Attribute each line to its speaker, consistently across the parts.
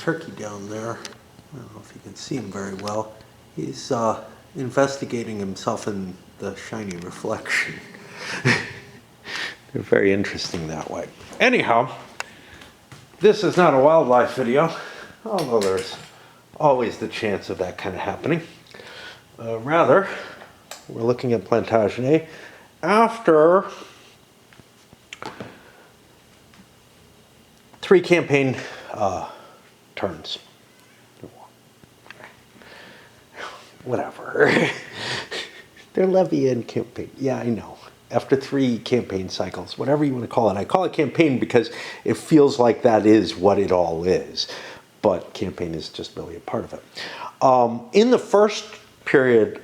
Speaker 1: turkey down there. I don't know if you can see him very well. He's investigating himself in the shiny reflection. They're very interesting that way. Anyhow, this is not a wildlife video, although there's always the chance of that kind of happening. Rather, we're looking at Plantagenet after 3 campaign turns. Whatever. They're Levian campaign. Yeah, I know. After 3 campaign cycles, whatever you want to call it. I call it campaign because it feels like that is what it all is. But campaign is just really a part of it. In the first period,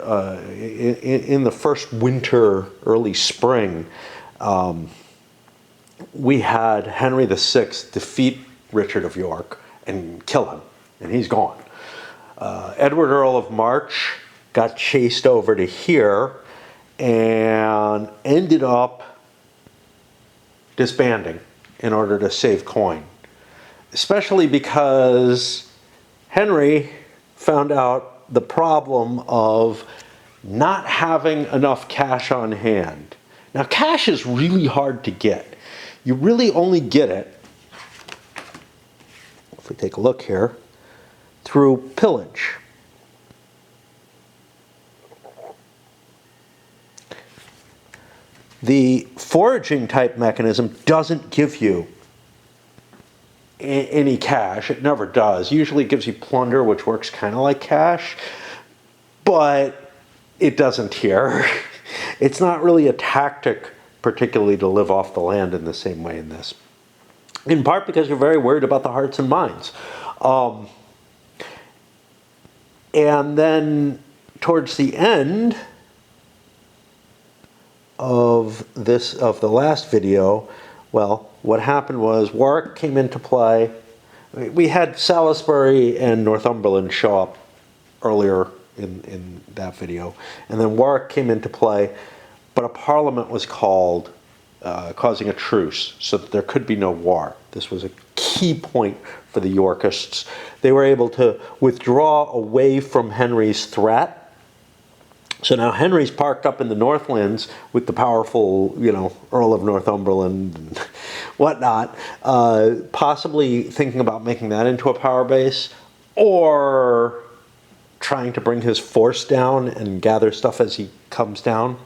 Speaker 1: in the first winter, early spring, we had Henry VI defeat Richard of York and kill him, and he's gone. Edward, Earl of March, got chased over to here and ended up disbanding in order to save coin, especially because Henry found out the problem of not having enough cash on hand. Now, cash is really hard to get. You really only get it, if we take a look here, through pillage. The foraging type mechanism doesn't give you any cash. It never does. Usually it gives you plunder, which works kind of like cash, but it doesn't here. It's not really a tactic particularly to live off the land in the same way in this. In part because you're very worried about the hearts and minds. And then towards the end of the last video, well, what happened was Warwick came into play. We had Salisbury and Northumberland show up earlier in that video, and then Warwick came into play, but a parliament was called, causing a truce so that there could be no war. This was a key point for the Yorkists. They were able to withdraw away from Henry's threat. So now Henry's parked up in the Northlands with the powerful, Earl of Northumberland and whatnot, possibly thinking about making that into a power base, or trying to bring his force down and gather stuff as he comes down.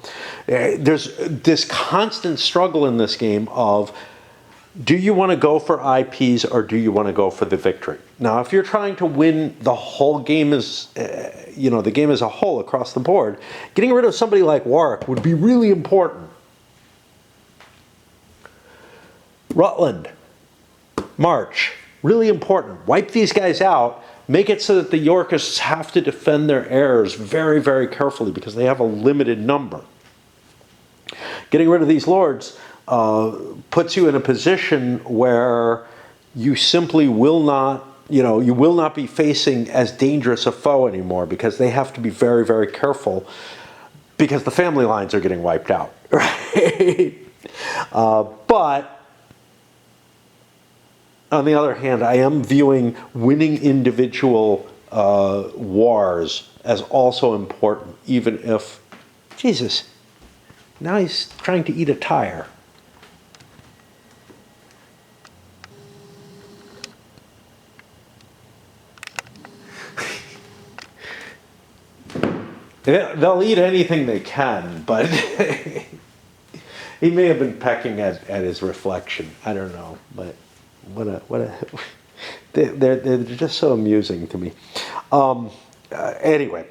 Speaker 1: There's this constant struggle in this game of, do you want to go for IPs or do you want to go for the victory? Now, if you're trying to win the whole game the game as a whole across the board, getting rid of somebody like Warwick would be really important. Rutland, March, really important. Wipe these guys out. Make it so that the Yorkists have to defend their heirs very, very carefully because they have a limited number. Getting rid of these lords puts you in a position where you simply will not, you will not be facing as dangerous a foe anymore because they have to be very, very careful because the family lines are getting wiped out, right? But on the other hand, I am viewing winning individual wars as also important, even if, Jesus, now he's trying to eat a tire. They'll eat anything they can, but he may have been pecking at his reflection. I don't know, but they're just so amusing to me. Anyway,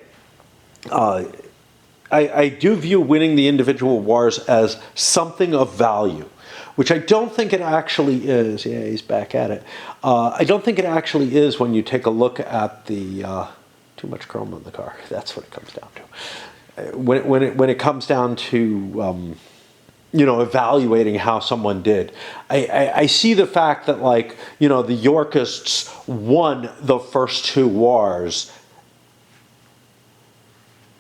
Speaker 1: I do view winning the individual wars as something of value, which I don't think it actually is. Yeah, he's back at it. I don't think it actually is when you take a look at the too much chrome on the car. That's what it comes down to. When it comes down to evaluating how someone did. I see the fact that, the Yorkists won the first 2 wars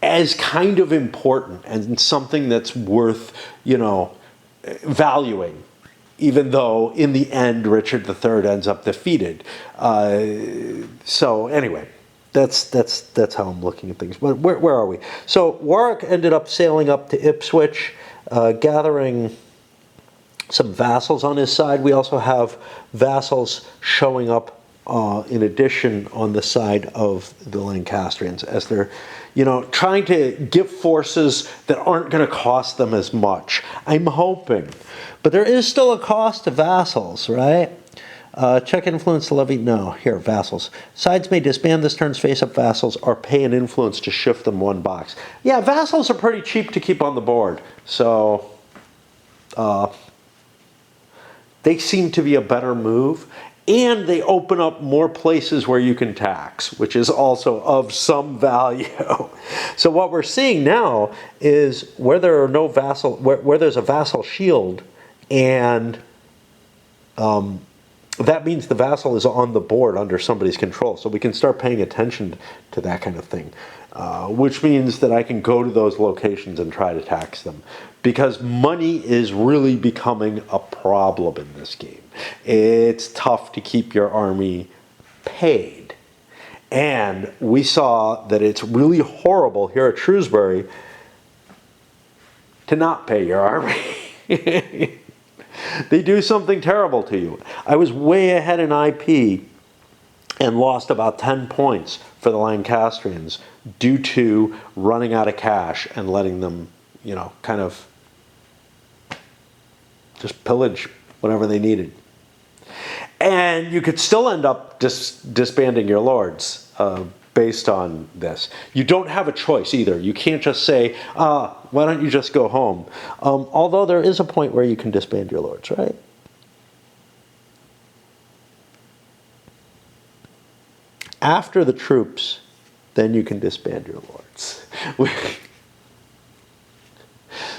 Speaker 1: as kind of important and something that's worth, valuing. even though in the end Richard III ends up defeated. So anyway, that's how I'm looking at things. But where are we? So Warwick ended up sailing up to Ipswich, gathering some vassals on his side. We also have vassals showing up in addition on the side of the Lancastrians as they're, trying to get forces that aren't going to cost them as much. I'm hoping. But there is still a cost to vassals, right? Check influence levy. No, here, vassals. Sides may disband this turn's face-up vassals or pay an influence to shift them one box. Yeah, vassals are pretty cheap to keep on the board. So they seem to be a better move. And they open up more places where you can tax, which is also of some value. So what we're seeing now is where there are no vassal, where there's a vassal shield, and that means the vassal is on the board under somebody's control. So we can start paying attention to that kind of thing, which means that I can go to those locations and try to tax them. Because money is really becoming a problem in this game. It's tough to keep your army paid. And we saw that it's really horrible here at Shrewsbury to not pay your army. They do something terrible to you. I was way ahead in IP and lost about 10 points for the Lancastrians due to running out of cash and letting them, kind of just pillage whatever they needed. And you could still end up disbanding your lords based on this. You don't have a choice either. You can't just say, why don't you just go home? Although there is a point where you can disband your lords, right? After the troops, then you can disband your lords.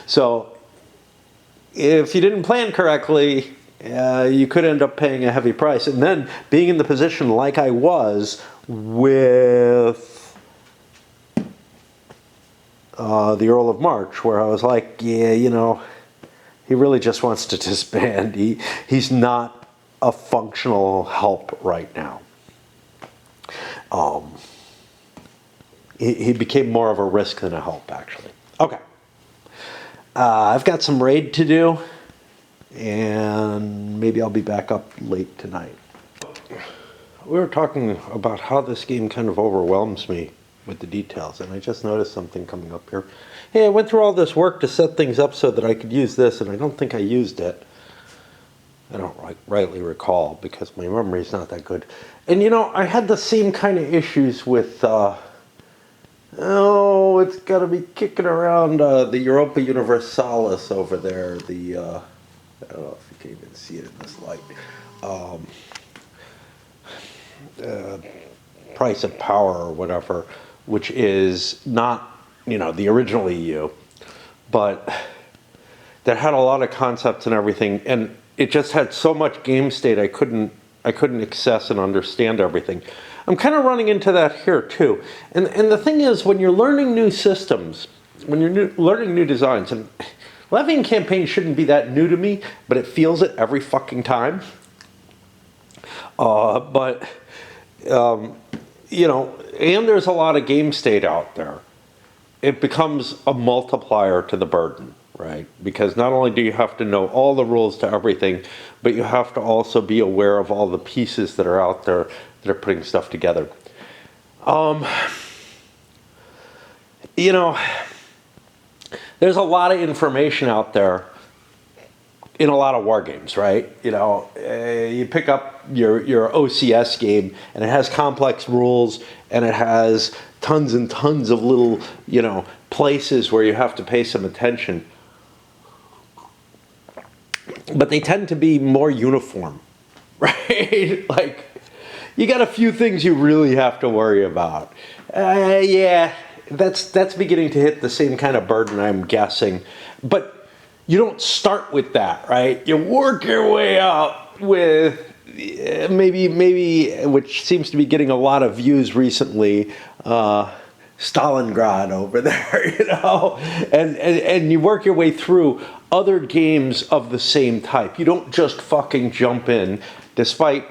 Speaker 1: So if you didn't plan correctly, you could end up paying a heavy price. And then being in the position like I was with the Earl of March, where I was like, yeah, he really just wants to disband. He's not a functional help right now. He became more of a risk than a help, actually. Okay. I've got some raid to do, and maybe I'll be back up late tonight. We were talking about how this game kind of overwhelms me with the details, and I just noticed something coming up here. Hey, I went through all this work to set things up so that I could use this, and I don't think I used it. I don't rightly recall, because my memory's not that good. And I had the same kind of issues with it's got to be kicking around the Europa Universalis over there. The I don't know if you can even see it in this light. Price of Power or whatever, which is not the original EU, but that had a lot of concepts and everything, and it just had so much game state I couldn't access and understand everything. I'm kind of running into that here too. And the thing is, when you're learning new systems, when you're learning new designs, and levying campaign shouldn't be that new to me, but it feels it every fucking time. And there's a lot of game state out there. It becomes a multiplier to the burden, right? Because not only do you have to know all the rules to everything, but you have to also be aware of all the pieces that are out there that are putting stuff together. There's a lot of information out there in a lot of war games, right? You pick up your OCS game, and it has complex rules, and it has tons and tons of little, places where you have to pay some attention. But they tend to be more uniform, right? Like, you got a few things you really have to worry about. That's beginning to hit the same kind of burden, I'm guessing. But you don't start with that, right? You work your way up with maybe, which seems to be getting a lot of views recently, Stalingrad over there, you know, and you work your way through other games of the same type. You don't just fucking jump in, despite.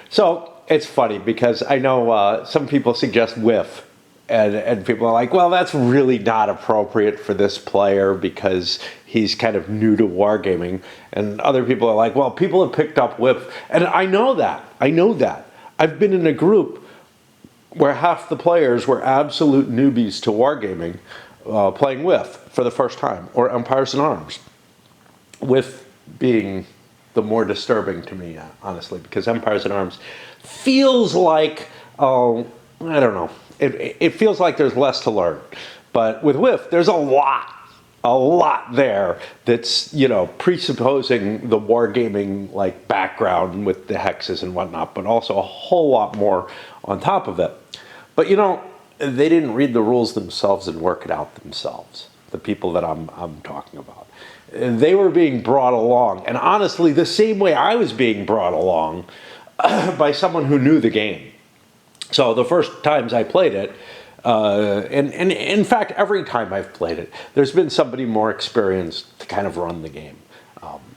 Speaker 1: So it's funny because I know some people suggest whiff. And people are like, well, that's really not appropriate for this player because he's kind of new to wargaming. And other people are like, well, people have picked up whiff. And I know that. I know that. I've been in a group where half the players were absolute newbies to wargaming, playing whiff for the first time, or Empires in Arms. Whiff being the more disturbing to me, honestly, because Empires in Arms feels like, I don't know. It feels like there's less to learn. But with whiff, there's a lot there that's, you know, presupposing the wargaming like background with the hexes and whatnot, but also a whole lot more on top of it. But you know, they didn't read the rules themselves and work it out themselves. The people that I'm talking about. They were being brought along, and honestly, the same way I was being brought along by someone who knew the game. So the first times I played it, and in fact, every time I've played it, there's been somebody more experienced to kind of run the game.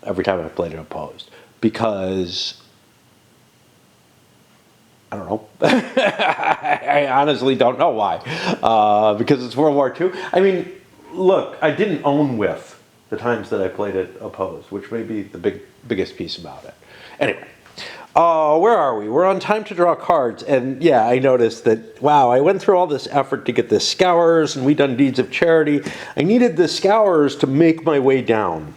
Speaker 1: Every time I've played it opposed. Because, I don't know. I honestly don't know why. Because it's World War II. I mean, look, I didn't own whiff the times that I played it opposed, which may be the biggest piece about it. Anyway. Where are we? We're on time to draw cards, and yeah, I noticed that, wow, I went through all this effort to get the Scourers, and we done Deeds of Charity. I needed the Scourers to make my way down.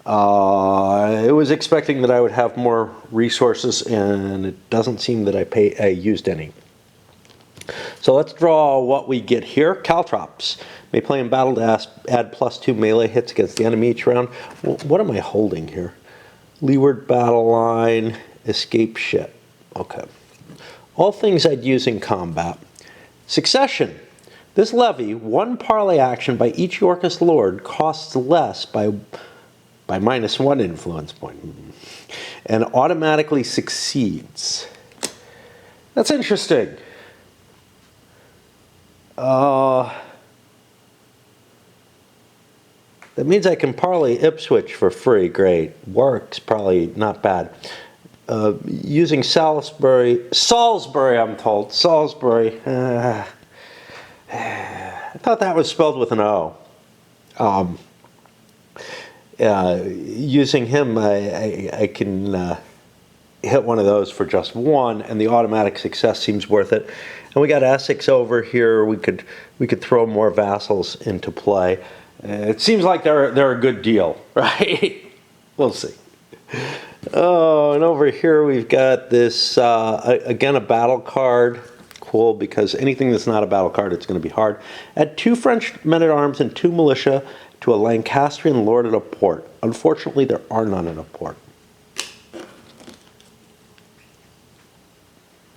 Speaker 1: I was expecting that I would have more resources, and it doesn't seem that I used any. So let's draw what we get here. Caltrops may play in battle to add +2 melee hits against the enemy each round. What am I holding here? Leeward battle line, escape ship. Okay. All things I'd use in combat. Succession. This levy, one parley action by each Yorkist lord, costs less by -1 influence point. And automatically succeeds. That's interesting. That means I can parley Ipswich for free. Great. Warwick's probably not bad. Using Salisbury, I'm told. Salisbury. I thought that was spelled with an O. Using him, I can hit one of those for just 1, and the automatic success seems worth it. And we got Essex over here. We could throw more vassals into play. It seems like they're a good deal, right? We'll see. Oh, and over here we've got this, again, a battle card. Cool, because anything that's not a battle card, it's going to be hard. Add 2 French men-at-arms and 2 militia to a Lancastrian lord at a port. Unfortunately, there are none at a port.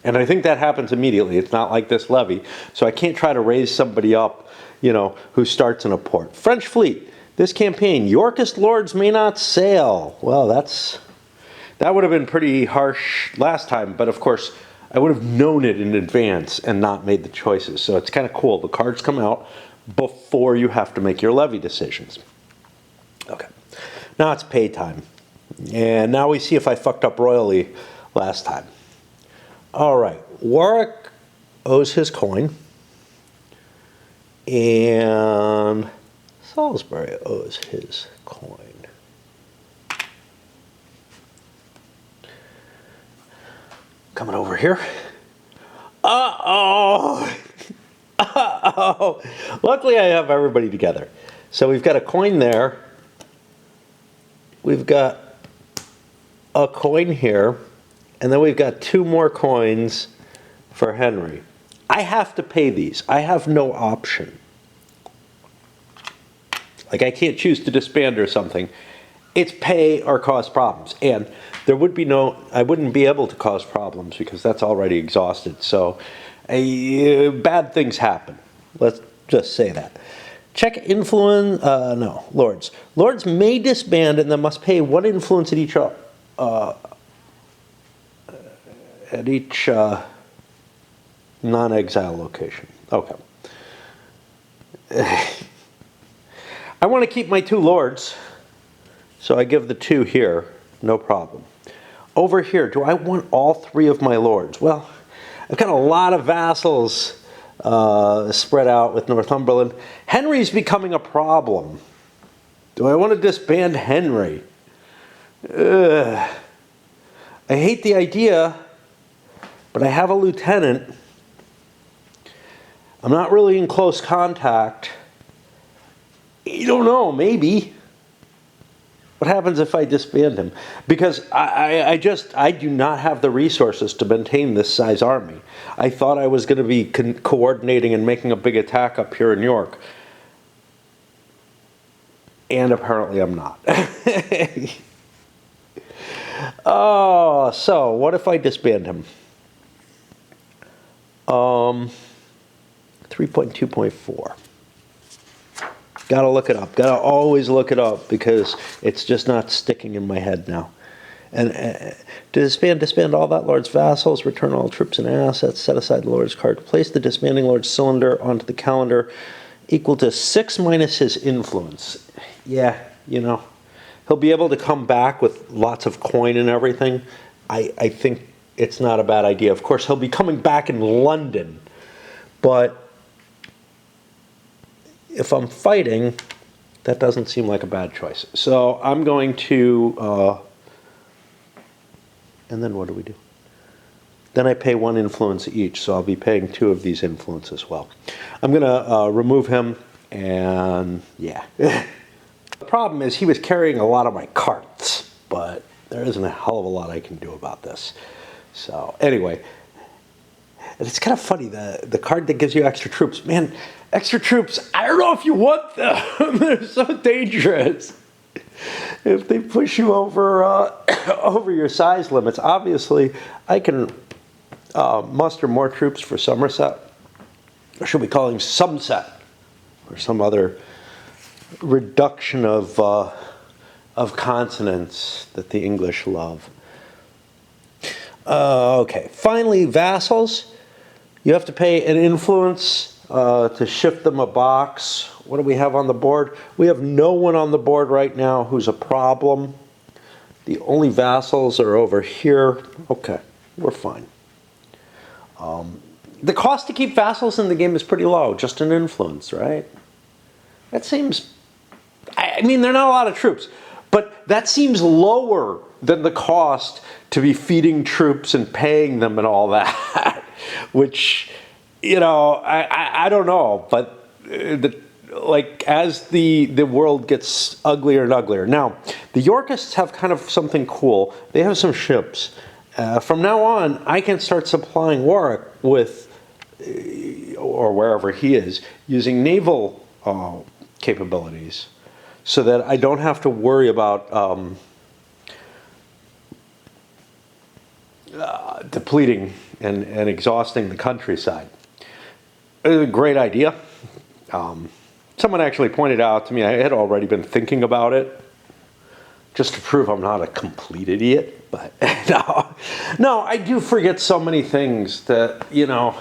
Speaker 1: And I think that happens immediately. It's not like this levy. So I can't try to raise somebody up, you know, who starts in a port. French fleet. This campaign, Yorkist lords may not sail. Well, that would have been pretty harsh last time, but of course, I would have known it in advance and not made the choices. So it's kind of cool. The cards come out before you have to make your levy decisions. Okay. Now it's pay time. And now we see if I fucked up royally last time. All right. Warwick owes his coin. And Salisbury owes his coin. Coming over here. Uh-oh. Uh-oh. Luckily, I have everybody together. So we've got a coin there. We've got a coin here. And then we've got 2 more coins for Henry. I have to pay these. I have no option. Like, I can't choose to disband or something. It's pay or cause problems. And there would be I wouldn't be able to cause problems because that's already exhausted. So bad things happen. Let's just say that. Check influence, no, lords. Lords may disband and then must pay 1 influence at each at each non-exile location. Okay. I want to keep my 2 lords, so I give the 2 here, no problem. Over here, do I want all 3 of my lords? Well, I've got a lot of vassals spread out with Northumberland. Henry's becoming a problem. Do I want to disband Henry? Ugh. I hate the idea, but I have a lieutenant. I'm not really in close contact. You don't know, maybe. What happens if I disband him? Because I do not have the resources to maintain this size army. I thought I was going to be coordinating and making a big attack up here in York. And apparently I'm not. Oh, so what if I disband him? 3.2.4. Gotta look it up. Gotta always look it up because it's just not sticking in my head now. And to disband all that lord's vassals, return all troops and assets, set aside the lord's card, place the disbanding lord's cylinder onto the calendar, equal to 6 minus his influence. Yeah, you know, he'll be able to come back with lots of coin and everything. I think it's not a bad idea. Of course, he'll be coming back in London, but if I'm fighting, that doesn't seem like a bad choice. So I'm going to, and then what do we do? Then I pay 1 influence each, so I'll be paying 2 of these influence as well. I'm going to remove him, and yeah. The problem is he was carrying a lot of my carts, but there isn't a hell of a lot I can do about this. So anyway, and it's kind of funny, the card that gives you extra troops. Man, extra troops, I don't know if you want them. They're so dangerous. If they push you over over your size limits, obviously I can muster more troops for Somerset. Or should we call him Somerset? Or some other reduction of consonants that the English love. Okay, finally, vassals. You have to pay an influence to shift them a box. What do we have on the board? We have no one on the board right now who's a problem. The only vassals are over here. Okay, we're fine. The cost to keep vassals in the game is pretty low, just an influence, right? That seems, I mean, they're not a lot of troops, but that seems lower than the cost to be feeding troops and paying them and all that, which, you know, I don't know, but like as the world gets uglier and uglier. Now, the Yorkists have kind of something cool. They have some ships. From now on, I can start supplying Warwick with, or wherever he is, using naval capabilities, so that I don't have to worry about depleting and exhausting the countryside. It was a great idea. Someone actually pointed out to me, I had already been thinking about it, just to prove I'm not a complete idiot, but no, I do forget so many things that, you know,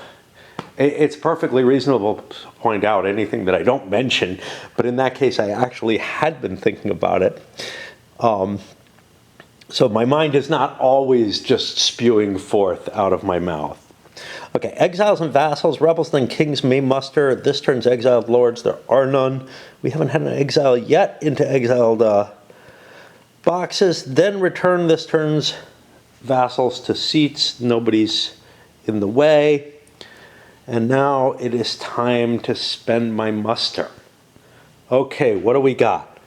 Speaker 1: it's perfectly reasonable to point out anything that I don't mention, but in that case, I actually had been thinking about it. So my mind is not always just spewing forth out of my mouth. Okay, exiles and vassals, rebels, then kings may muster. This turn's exiled lords, there are none. We haven't had an exile yet into exiled boxes. Then return this turn's vassals to seats. Nobody's in the way. And now it is time to spend my muster. Okay, what do we got?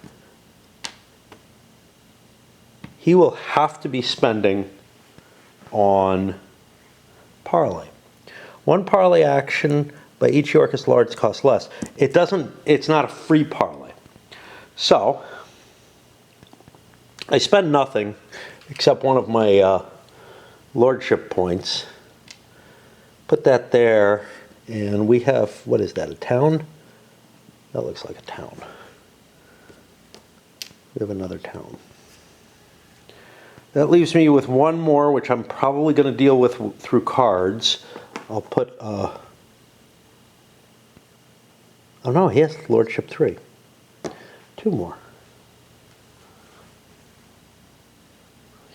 Speaker 1: He will have to be spending on parley. 1 parley action by each Yorkist lords costs less. It's not a free parley. So, I spend nothing except 1 of my lordship points. Put that there, and we have, what is that, a town? That looks like a town. We have another town. That leaves me with one more, which I'm probably going to deal with through cards. I'll put, oh no, he has Lordship 3. 2 more.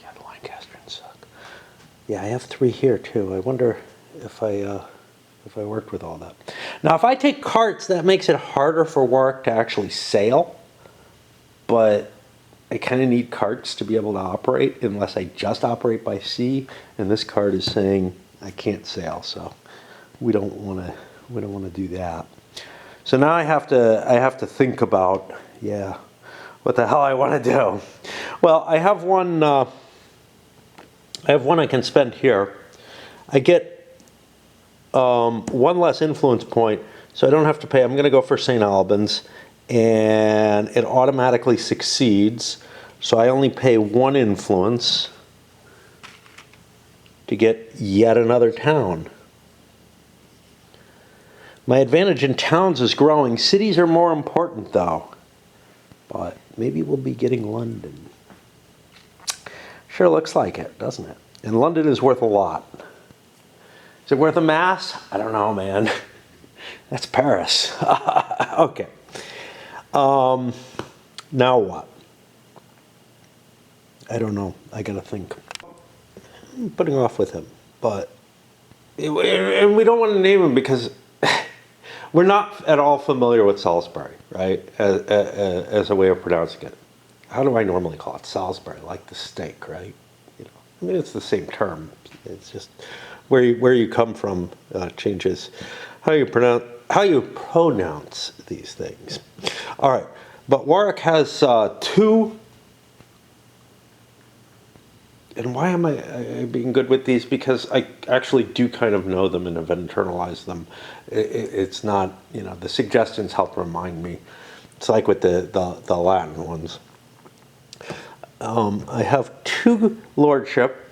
Speaker 1: Yeah, the Lancastrians suck. Yeah, I have 3 here too. I wonder if I worked with all that. Now, if I take carts, that makes it harder for Warwick to actually sail. But I kind of need carts to be able to operate unless I just operate by sea. And this card is saying I can't sail, so we don't want to do that. So now I have to think about, yeah, what the hell I want to do. Well, I have one I can spend here. I get 1 less influence point, so I don't have to pay. I'm going to go for St. Albans, and it automatically succeeds. So I only pay 1 influence to get yet another town. My advantage in towns is growing. Cities are more important, though. But maybe we'll be getting London. Sure looks like it, doesn't it? And London is worth a lot. Is it worth a mass? I don't know, man. That's Paris. Okay. Now what? I don't know. I gotta think. I'm putting off with him, but and we don't want to name him because we're not at all familiar with Salisbury, right? As a way of pronouncing it. How do I normally call it? Salisbury, like the steak, right? You know, I mean, it's the same term. It's just where you come from changes how you pronounce these things. All right, but Warwick has 2. And why am I being good with these? Because I actually do kind of know them and have internalized them. It's not, you know, the suggestions help remind me. It's like with the Latin ones. I have 2 lordship,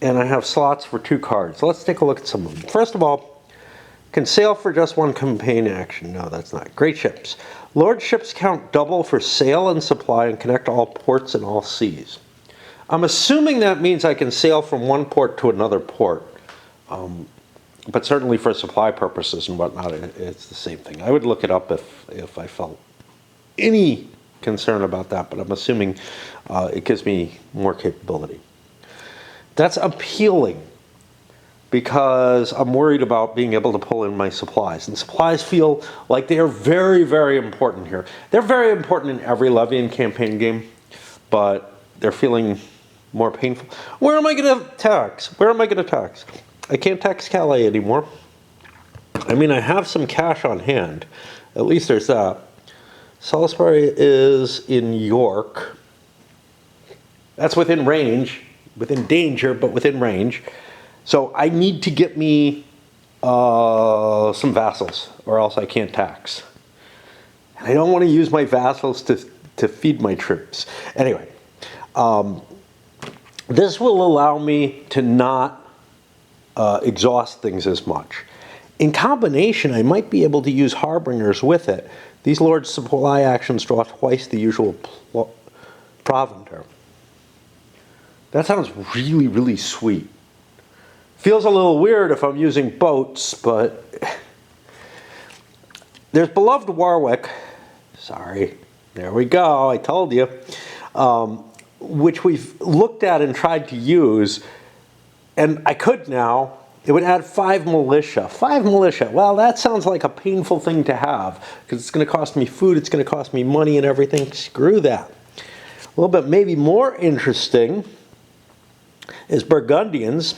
Speaker 1: and I have slots for 2 cards. So let's take a look at some of them. First of all, can sail for just 1 campaign action. No, that's not. Great ships. Lordships count double for sail and supply and connect all ports and all seas. I'm assuming that means I can sail from one port to another port. But certainly for supply purposes and whatnot, it's the same thing. I would look it up if I felt any concern about that, but I'm assuming it gives me more capability. That's appealing because I'm worried about being able to pull in my supplies. And supplies feel like they are very, very important here. They're very important in every Levian campaign game, but they're feeling more painful. Where am I going to tax? Where am I going to tax? I can't tax Calais anymore. I mean, I have some cash on hand. At least there's that. Salisbury is in York. That's within range, within danger, but within range. So I need to get me some vassals, or else I can't tax. And I don't want to use my vassals to feed my troops. Anyway, this will allow me to not exhaust things as much. In combination, I might be able to use harbingers with it. These lords' supply actions draw twice the usual provender. That sounds really, really sweet. Feels a little weird if I'm using boats, but there's beloved Warwick. Sorry, there we go, I told you. Which we've looked at and tried to use, and I could now. It would add 5 militia. 5 militia, well, that sounds like a painful thing to have, because it's going to cost me food, it's going to cost me money and everything. Screw that. A little bit maybe more interesting is Burgundians.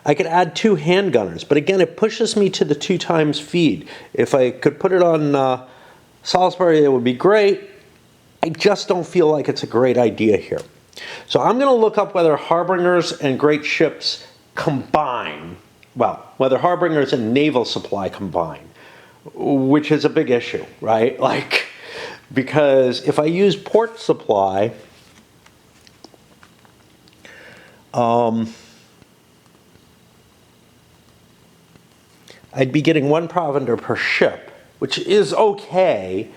Speaker 1: I could add 2 handgunners, but again, it pushes me to the 2 times feed. If I could put it on Salisbury, it would be great. I just don't feel like it's a great idea here. So I'm going to look up whether harbingers and great ships combine. Well, whether harbingers and naval supply combine, which is a big issue, right? Like, because if I use port supply, I'd be getting 1 provender per ship, which is okay,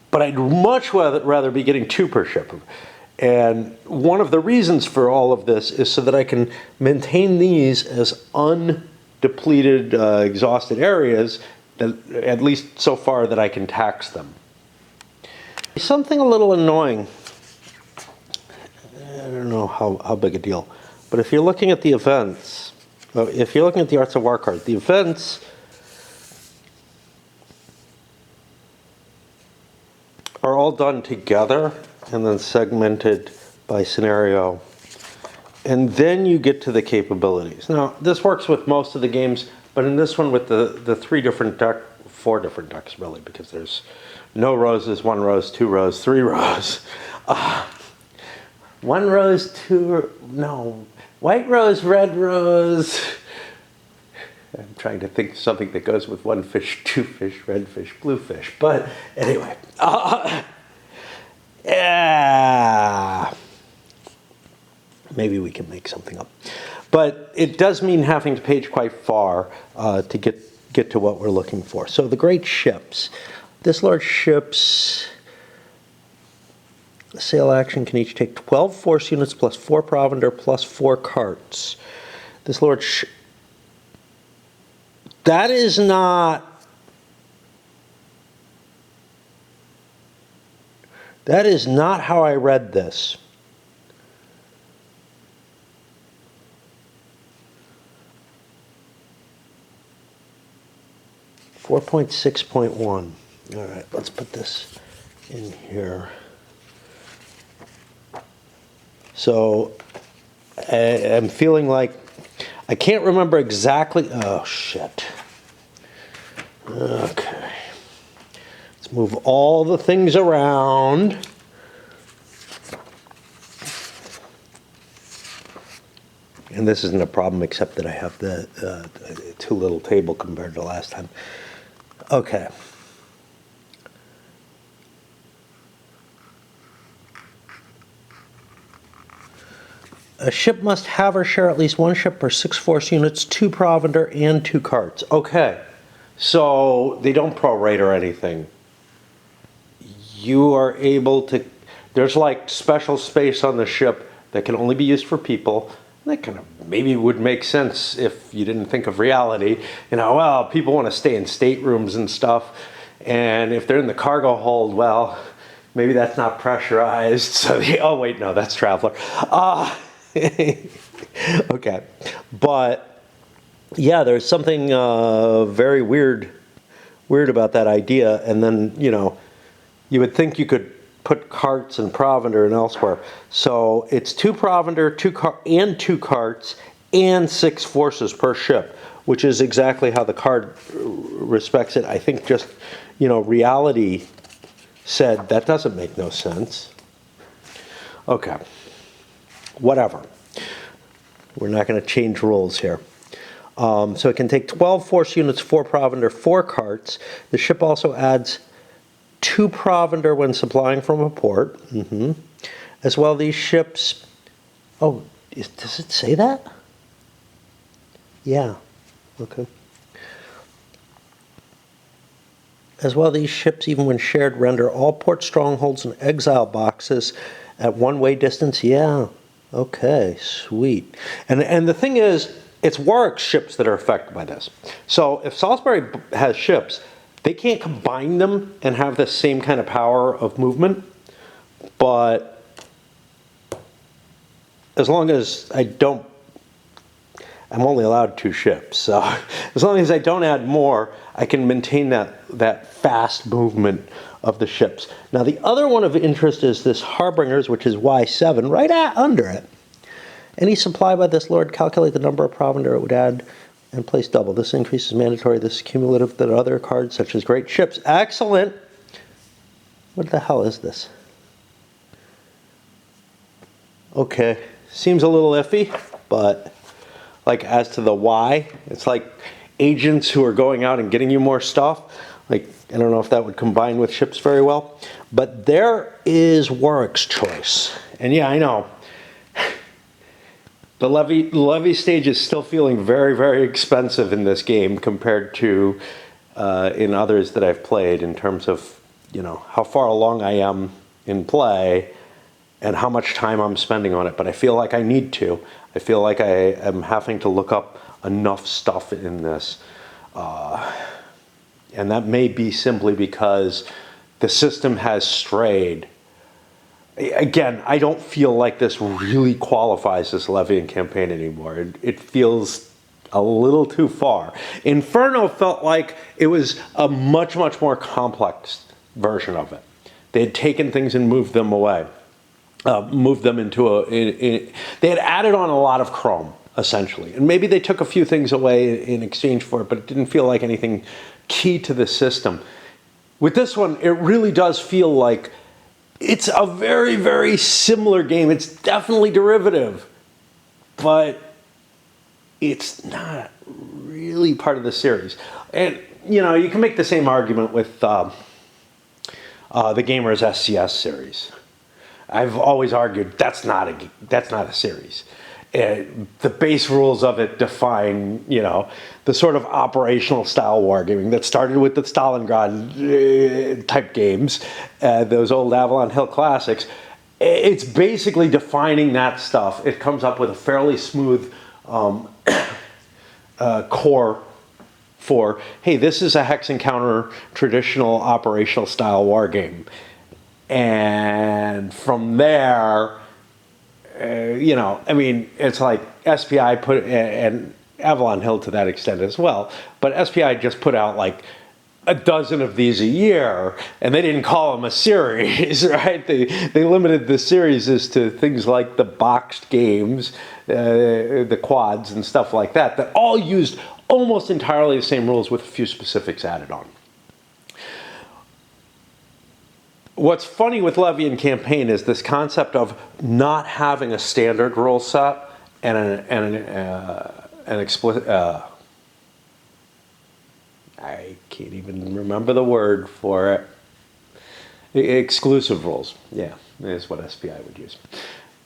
Speaker 1: but I'd much rather be getting 2 per ship. And one of the reasons for all of this is so that I can maintain these as undepleted, exhausted areas, that, at least so far that I can tax them. Something a little annoying, I don't know how big a deal, but if you're looking at the events, if you're looking at the Arts of War card, the events are all done together and then segmented by scenario. And then you get to the capabilities. Now, this works with most of the games, but in this one with the four different decks really, because there's no roses, one rose, two rose, three rose. One rose, no, white rose, red rose. I'm trying to think of something that goes with one fish, two fish, red fish, blue fish. But anyway, yeah, maybe we can make something up. But it does mean having to page quite far to get to what we're looking for. So the great ships. This large ship's sail action can each take 12 force units plus 4 provender plus 4 carts. This large that is not how I read this. Four 4.6.1. All right, let's put this in here. So I'm feeling like I can't remember exactly. Oh, shit. Okay. Let's move all the things around. And this isn't a problem except that I have the too little table compared to last time. Okay. A ship must have or share at least one ship per 6 force units, 2 provender, and 2 carts. Okay, so they don't prorate or anything. You are able to, there's like special space on the ship that can only be used for people. That kind of maybe would make sense if you didn't think of reality. You know, well, people want to stay in staterooms and stuff. And if they're in the cargo hold, well, maybe that's not pressurized. So, oh wait, no, that's Traveler. Okay, but yeah, there's something very weird about that idea. And then, you know, you would think you could put carts and provender and elsewhere. So it's 2 provender, 2 carts, and 6 forces per ship, which is exactly how the card respects it. I think just, you know, reality said that doesn't make no sense. Okay. Whatever. We're not going to change rules here. So it can take 12 force units, 4 provender, 4 carts. The ship also adds 2 provender when supplying from a port. As well, these ships... Oh, does it say that? Yeah. Okay. As well, these ships, even when shared, render all port strongholds and exile boxes at one-way distance. Yeah. Okay, sweet. And the thing is, it's Warwick's ships that are affected by this. So if Salisbury has ships, they can't combine them and have the same kind of power of movement. But as long as I'm only allowed 2 ships. So as long as I don't add more, I can maintain that fast movement of the ships. Now the other one of interest is this Harbingers, which is Y7, right under it. Any supply by this lord, calculate the number of provender it would add and place double. This increase is mandatory. This is cumulative to other cards such as great ships. Excellent. What the hell is this? Okay, seems a little iffy, but like as to the why, it's like agents who are going out and getting you more stuff. Like, I don't know if that would combine with ships very well. But there is Warwick's choice. And yeah, I know. The levy stage is still feeling very, very expensive in this game compared to in others that I've played in terms of, you know, how far along I am in play and how much time I'm spending on it, but I feel like I need to. I feel like I am having to look up enough stuff in this. And that may be simply because the system has strayed. Again, I don't feel like this really qualifies as Levian campaign anymore. It feels a little too far. Inferno felt like it was a much, much more complex version of it. They had taken things and moved them away. Moved them into they had added on a lot of Chrome, essentially. And maybe they took a few things away in exchange for it, but it didn't feel like anything key to the system. With this one, it really does feel like it's a very, very similar game. It's definitely derivative, but it's not really part of the series. And, you know, you can make the same argument with the Gamers SCS series. I've always argued that's not a series. The base rules of it define, you know, the sort of operational style wargaming that started with the Stalingrad type games, those old Avalon Hill classics. It's basically defining that stuff. It comes up with a fairly smooth core for, hey, this is a hex encounter traditional operational style wargame. And from there, you know, I mean, it's like SPI put, and Avalon Hill to that extent as well, but SPI just put out like a dozen of these a year, and they didn't call them a series, right? They limited the series to things like the boxed games, the quads and stuff like that, that all used almost entirely the same rules with a few specifics added on. What's funny with Levian campaign is this concept of not having a standard rule set and an explicit. I can't even remember the word for it. Exclusive rules. Yeah, is what SPI would use.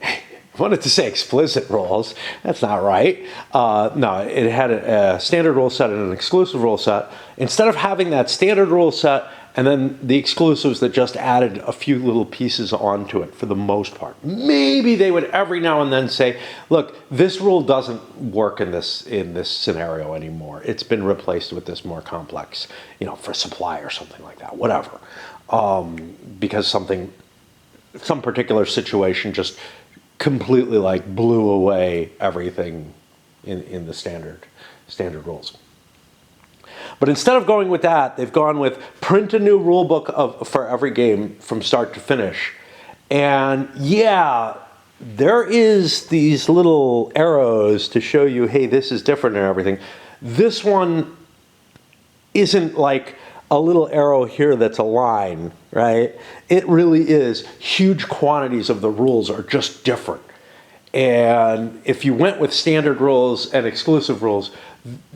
Speaker 1: I wanted to say explicit rules. That's not right. No, it had a standard rule set and an exclusive rule set. Instead of having that standard rule set and then the exclusives that just added a few little pieces onto it for the most part. Maybe they would every now and then say, look, this rule doesn't work in this scenario anymore. It's been replaced with this more complex, you know, for supply or something like that, whatever. Because some particular situation just completely like blew away everything in the standard rules. But instead of going with that, they've gone with print a new rule book for every game from start to finish. And yeah, there is these little arrows to show you, hey, this is different and everything. This one isn't like a little arrow here that's a line, right? It really is. Huge quantities of the rules are just different. And if you went with standard rules and exclusive rules,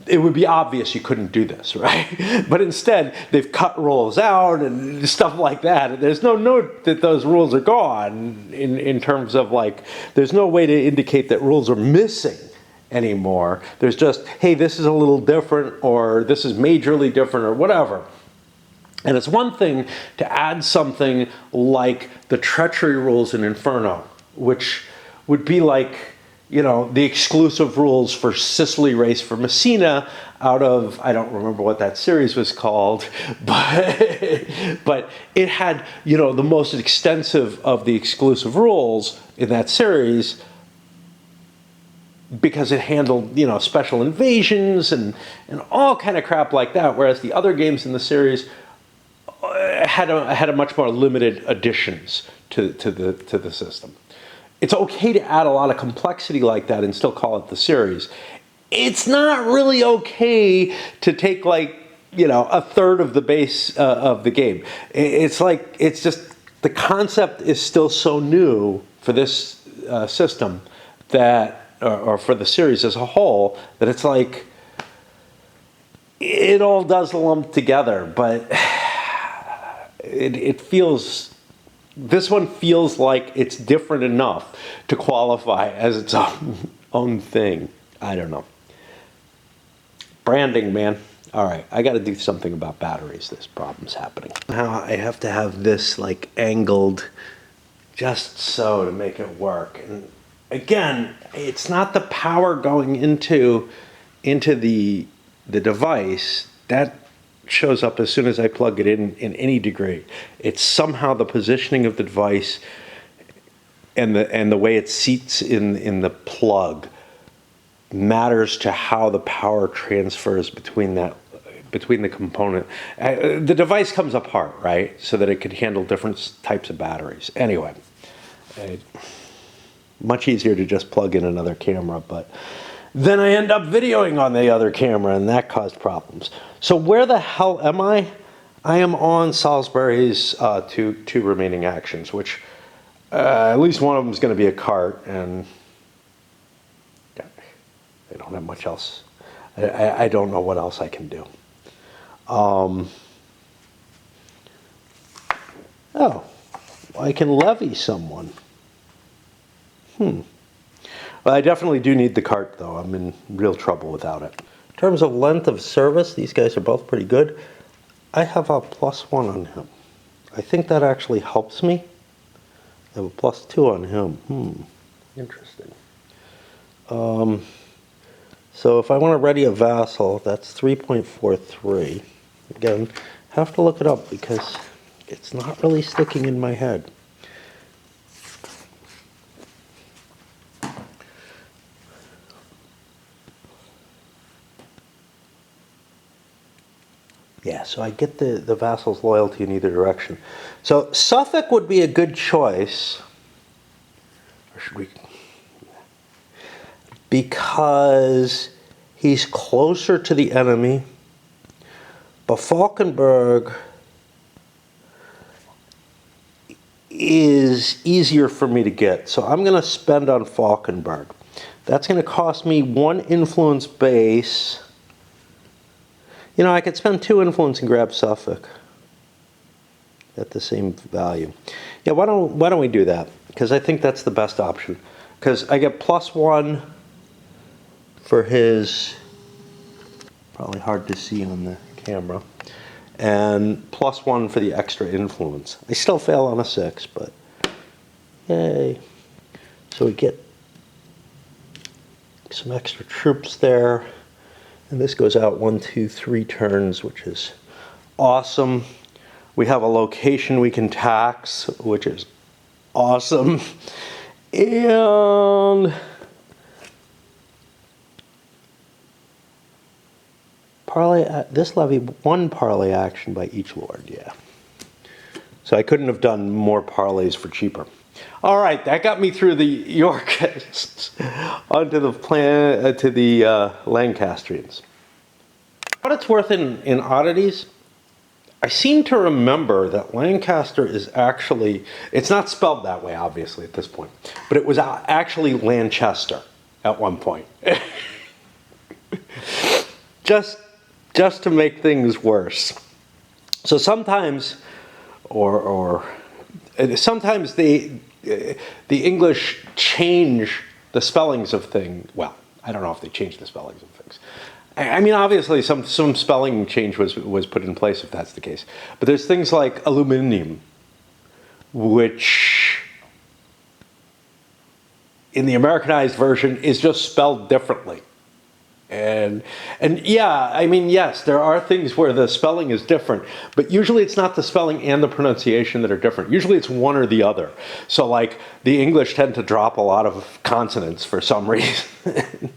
Speaker 1: it would be obvious you couldn't do this, right? But instead, they've cut rules out and stuff like that. There's no note that those rules are gone in terms of like, there's no way to indicate that rules are missing anymore. There's just, hey, this is a little different, or this is majorly different, or whatever. And it's one thing to add something like the treachery rules in Inferno, which would be like, you know, the exclusive rules for Sicily Race for Messina out of, I don't remember what that series was called, but it had, you know, the most extensive of the exclusive rules in that series because it handled, you know, special invasions and all kind of crap like that, whereas the other games in the series had a much more limited additions to the system. It's okay to add a lot of complexity like that and still call it the series. It's not really okay to take like, you know, a third of the base of the game. It's like, it's just, the concept is still so new for this system that, or for the series as a whole, that it's like, it all does lump together, but it feels, this one feels like it's different enough to qualify as its own thing. I don't know. Branding, man. All right, I got to do something about batteries. This problem's happening. Now I have to have this like angled just so to make it work. And again, it's not the power going into the device that shows up as soon as I plug it in any degree. It's somehow the positioning of the device and the way it seats in the plug matters to how the power transfers between the component. The device comes apart, right, so that it can handle different types of batteries. Anyway, much easier to just plug in another camera, but then I end up videoing on the other camera, and that caused problems. So where the hell am I? I am on Salisbury's two remaining actions, which at least one of them is going to be a cart, and I don't have much else. I don't know what else I can do. Oh, I can levy someone. Well, I definitely do need the cart, though. I'm in real trouble without it. In terms of length of service, these guys are both pretty good. I have a +1 on him. I think that actually helps me. I have a +2 on him. Interesting. So if I want to ready a vassal, that's 3.43. Again, have to look it up because it's not really sticking in my head. Yeah, so I get the vassal's loyalty in either direction. So Suffolk would be a good choice. Or should we? Because he's closer to the enemy. But Falkenberg is easier for me to get. So I'm going to spend on Falkenberg. That's going to cost me 1 influence base. You know, I could spend 2 influence and grab Suffolk at the same value. Yeah, why don't we do that? Because I think that's the best option. Because I get +1 for his, probably hard to see on the camera, and +1 for the extra influence. I still fail on a 6, but yay. So we get some extra troops there. And this goes out 1, 2, 3 turns, which is awesome. We have a location we can tax, which is awesome. And parley, this levy 1 parley action by each lord, yeah. So I couldn't have done more parleys for cheaper. All right, that got me through the Yorkists onto the to the Lancastrians. What it's worth in oddities, I seem to remember that Lancaster is actually, it's not spelled that way, obviously, at this point, but it was actually Lanchester at one point. just to make things worse. So sometimes, sometimes the English change the spellings of things. Well, I don't know if they change the spellings of things. I mean, obviously, some spelling change was put in place if that's the case. But there's things like aluminium, which in the Americanized version is just spelled differently. And yeah, I mean, yes, there are things where the spelling is different, but usually it's not the spelling and the pronunciation that are different. Usually it's one or the other. So like the English tend to drop a lot of consonants for some reason.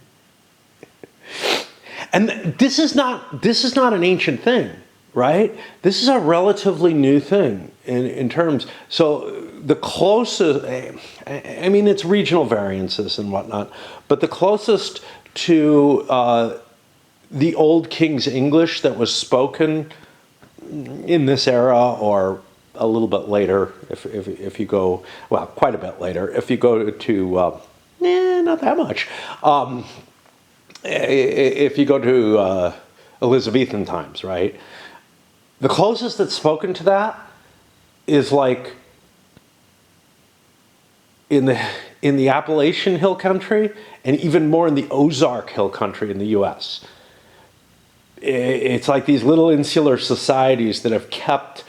Speaker 1: And this is not an ancient thing, right? This is a relatively new thing in terms. So the closest, I mean, it's regional variances and whatnot, but the closest to the Old King's English that was spoken in this era, or a little bit later, if you go, well, quite a bit later, if you go to, not that much, if you go to Elizabethan times, right? The closest that's spoken to that is like in the Appalachian Hill Country, and even more in the Ozark Hill Country in the U.S. It's like these little insular societies that have kept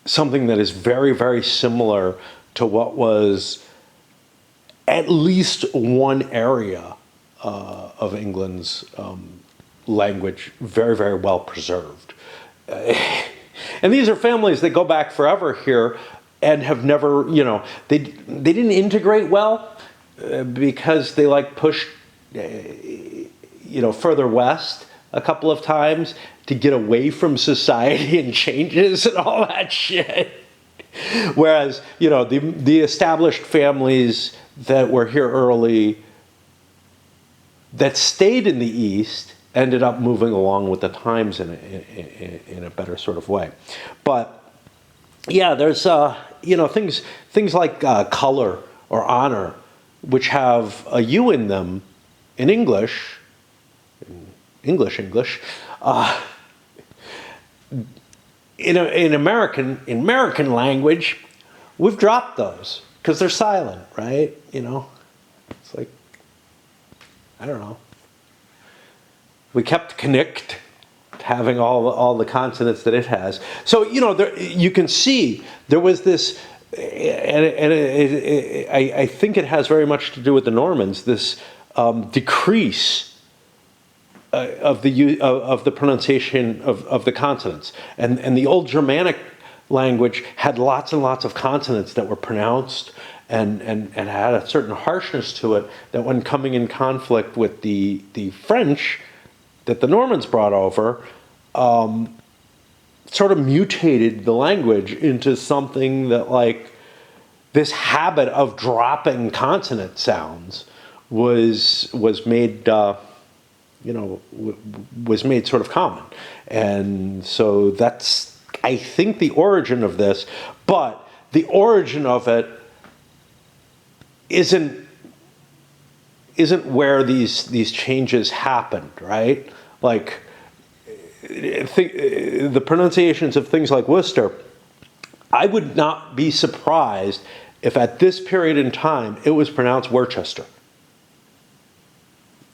Speaker 1: something that is very, very similar to what was at least one area of England's language very, very well preserved. And these are families that go back forever here and have never, they didn't integrate well because they pushed, further west a couple of times to get away from society and changes and all that shit. Whereas, the established families that were here early that stayed in the East ended up moving along with the times in a better sort of way. But yeah, there's things like color or honor, which have a U in them in English. In American language, we've dropped those because they're silent, right? It's like, I don't know. We kept connect having all the consonants that it has. So you can see there was this, and I think it has very much to do with the Normans. This decrease of the pronunciation of the consonants, and the old Germanic language had lots and lots of consonants that were pronounced and had a certain harshness to it that when coming in conflict with the French that the Normans brought over, sort of mutated the language into something that this habit of dropping consonant sounds was made was made sort of common. And so that's, I think, the origin of this, but the origin of it isn't where these changes happened, right? The pronunciations of things like Worcester, I would not be surprised if at this period in time it was pronounced Worcester.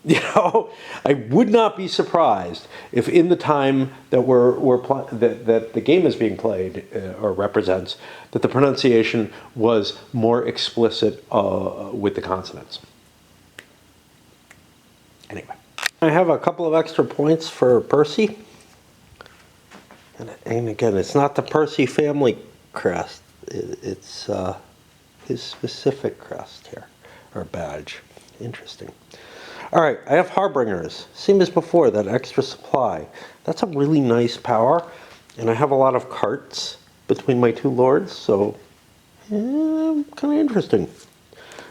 Speaker 1: I would not be surprised if in the time that that the game is being played or represents, that the pronunciation was more explicit with the consonants. Anyway, I have a couple of extra points for Percy. And again, it's not the Percy family crest. It's his specific crest here, or badge. Interesting. All right, I have Harbingers. Same as before, that extra supply. That's a really nice power. And I have a lot of carts between my two lords, so kind of interesting.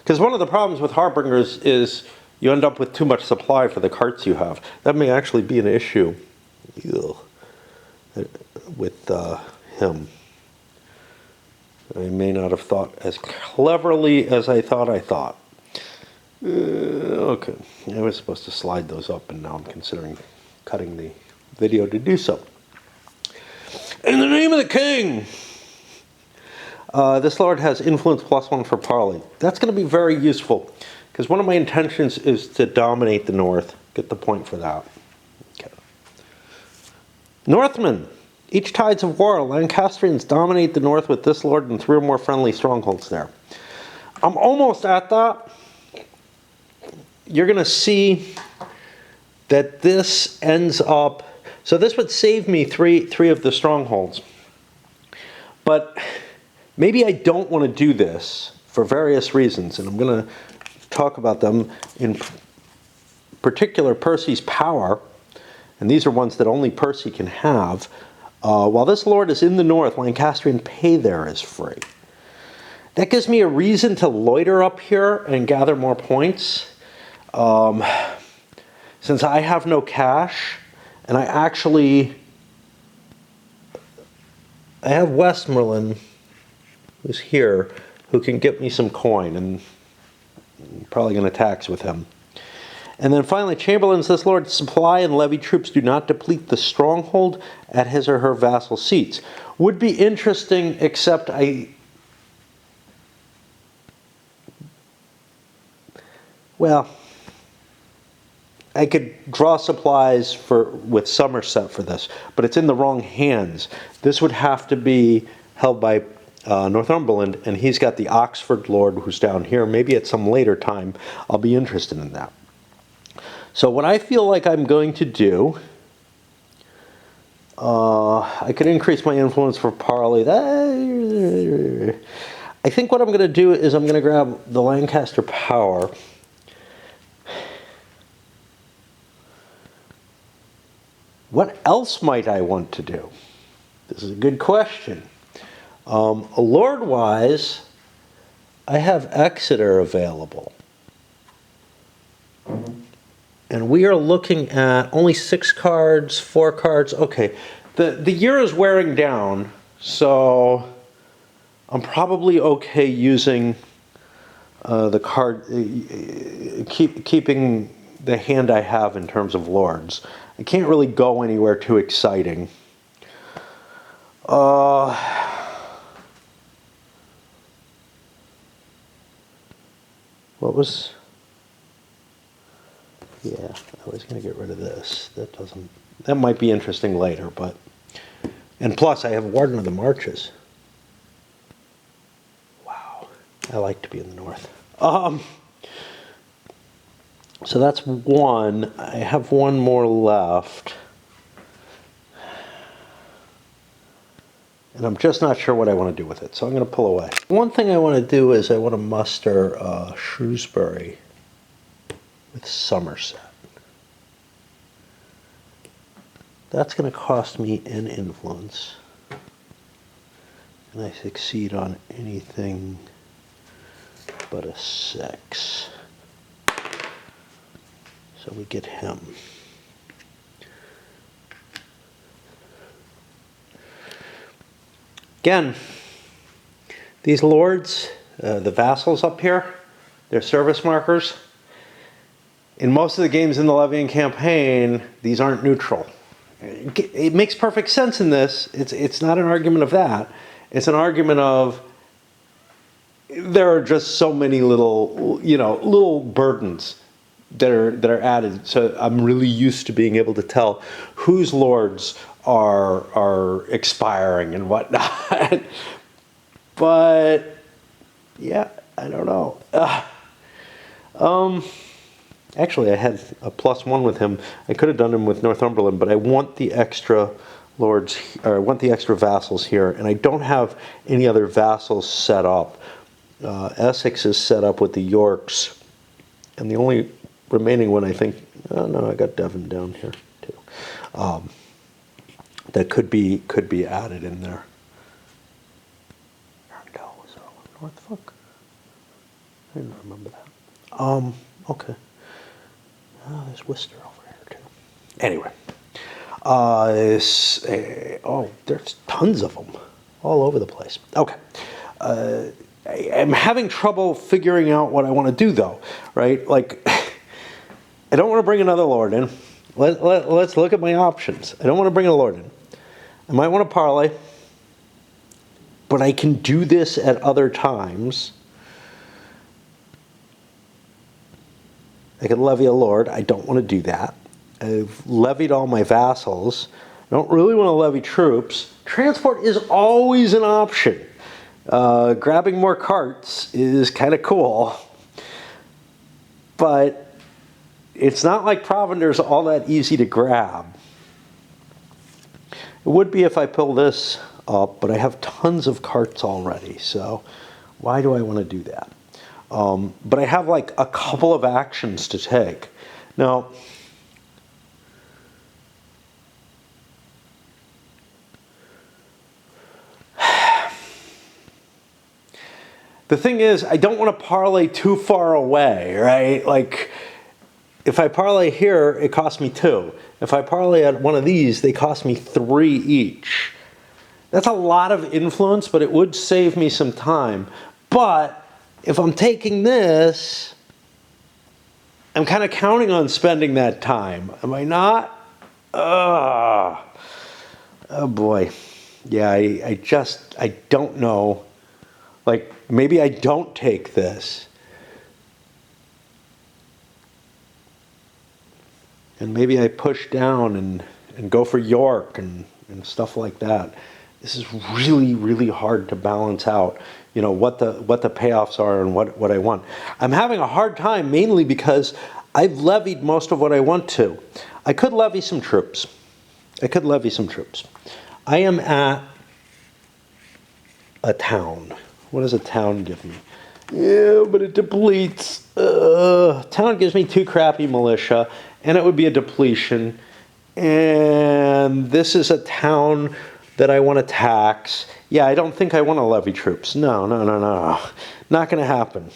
Speaker 1: Because one of the problems with Harbingers is you end up with too much supply for the carts you have. That may actually be an issue with him. I may not have thought as cleverly as I thought. Okay, I was supposed to slide those up, and now I'm considering cutting the video to do so. In the name of the king! This lord has influence +1 for parley. That's going to be very useful, because one of my intentions is to dominate the north. Get the point for that. Okay. Northmen! Each tides of war, Lancastrians dominate the north with this lord and 3 or more friendly strongholds there. I'm almost at that. You're going to see that this ends up... So this would save me three of the strongholds. But maybe I don't want to do this for various reasons, and I'm going to talk about them, in particular Percy's power, and these are ones that only Percy can have. While this lord is in the north, Lancastrian pay there is free. That gives me a reason to loiter up here and gather more points. Since I have no cash, and I have Westmoreland, who's here, who can get me some coin, and I'm probably going to tax with him. And then finally, Chamberlains, this lord's supply and levy troops do not deplete the stronghold at his or her vassal seats. Would be interesting, except I could draw supplies with Somerset for this, but it's in the wrong hands. This would have to be held by Northumberland, and he's got the Oxford Lord who's down here. Maybe at some later time I'll be interested in that. So what I feel like I'm going to do, I could increase my influence for Parley. I think what I'm going to do is I'm going to grab the Lancaster Power. What else might I want to do? This is a good question. Lord-wise, I have Exeter available. And we are looking at only 6 cards, 4 cards. Okay, the year is wearing down, so I'm probably okay using the card, keeping the hand I have in terms of lords. I can't really go anywhere too exciting. What was... Yeah, I was going to get rid of this. That might be interesting later, but... And plus, I have Warden of the Marches. Wow, I like to be in the north. So that's one. I have one more left. And I'm just not sure what I want to do with it, so I'm going to pull away. One thing I want to do is I want to muster Shrewsbury with Somerset. That's going to cost me an influence. And I succeed on anything but a 6. So we get him. Again, these lords, the vassals up here, they're service markers. In most of the games in the Levian campaign, these aren't neutral. It makes perfect sense in this. It's not an argument of that. It's an argument of there are just so many little, little burdens that are added. So I'm really used to being able to tell whose lords are expiring and whatnot. But yeah, I don't know. Actually, I had a +1 with him. I could have done him with Northumberland, but I want the extra lords, or I want the extra vassals here, and I don't have any other vassals set up. Essex is set up with the Yorks, and the only remaining one, I think, oh no, I got Devon down here too. That could be added in there. Arundel was Norfolk. I didn't remember that. Okay. There's Worcester over here too. Anyway, there's tons of them all over the place. Okay. I'm having trouble figuring out what I want to do though, right? Like, I don't want to bring another lord in. Let's look at my options. I don't want to bring a lord in. I might want to parlay, but I can do this at other times. I could levy a lord. I don't want to do that. I've levied all my vassals. I don't really want to levy troops. Transport is always an option. Grabbing more carts is kind of cool. But it's not like Provender's all that easy to grab. It would be if I pull this up, but I have tons of carts already. So why do I want to do that? But I have like a couple of actions to take. Now, the thing is, I don't want to parlay too far away, right? Like, if I parlay here, it costs me 2. If I parlay at one of these, they cost me 3 each. That's a lot of influence, but it would save me some time. But if I'm taking this, I'm kind of counting on spending that time. Am I not? Oh boy. Yeah, I don't know. Like, maybe I don't take this. And maybe I push down and go for York and stuff like that. This is really, really hard to balance out, you know, what the payoffs are and what I want. I'm having a hard time mainly because I've levied most of what I want to. I could levy some troops. I am at a town. What does a town give me? Yeah, but it depletes. Town gives me 2 crappy militia, and it would be a depletion. And this is a town that I want to tax. Yeah, I don't think I want to levy troops. No. Not going to happen.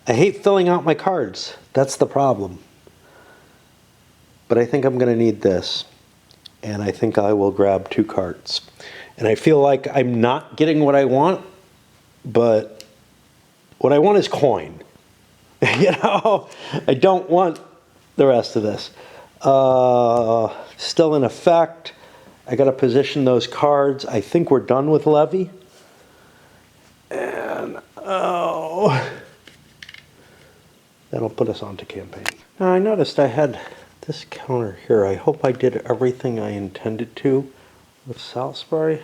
Speaker 1: I hate filling out my cards. That's the problem. But I think I'm going to need this. And I think I will grab 2 cards. And I feel like I'm not getting what I want, but what I want is coin. You know, I don't want the rest of this. Still in effect. I got to position those cards. I think we're done with levy. And, that'll put us on to campaign. Now, I noticed I had this counter here. I hope I did everything I intended to with Salisbury.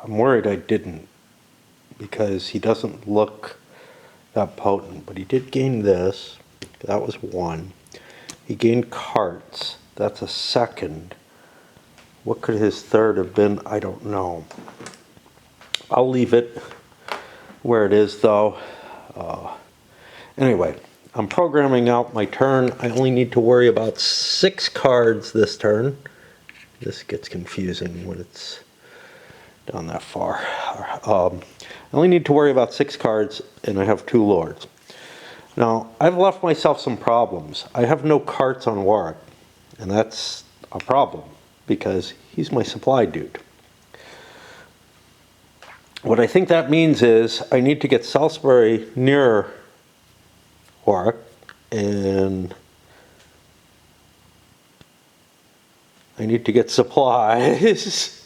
Speaker 1: I'm worried I didn't, because he doesn't look that potent, but he did gain this. That was 1. He gained carts. That's a 2nd. What could his 3rd have been? I don't know. I'll leave it where it is, though. Anyway, I'm programming out my turn. I only need to worry about 6 cards this turn. This gets confusing when it's down that far. I only need to worry about 6 cards, and I have 2 lords. Now, I've left myself some problems. I have no carts on Warwick, and that's a problem, because he's my supply dude. What I think that means is I need to get Salisbury near Warwick, and I need to get supplies.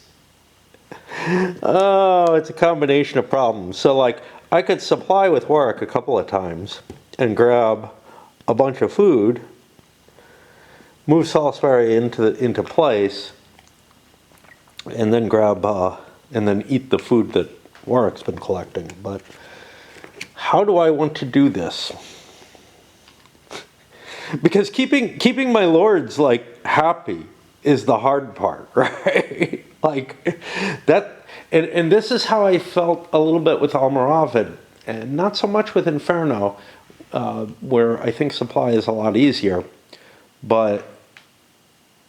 Speaker 1: Oh, it's a combination of problems. So, like, I could supply with Warwick a couple of times and grab a bunch of food, move Salisbury into place, and then grab and then eat the food that Warwick's been collecting. But how do I want to do this? Because keeping my lords, like, happy is the hard part, right? Like, that, and this is how I felt a little bit with Almoravid, and not so much with Inferno, where I think supply is a lot easier, but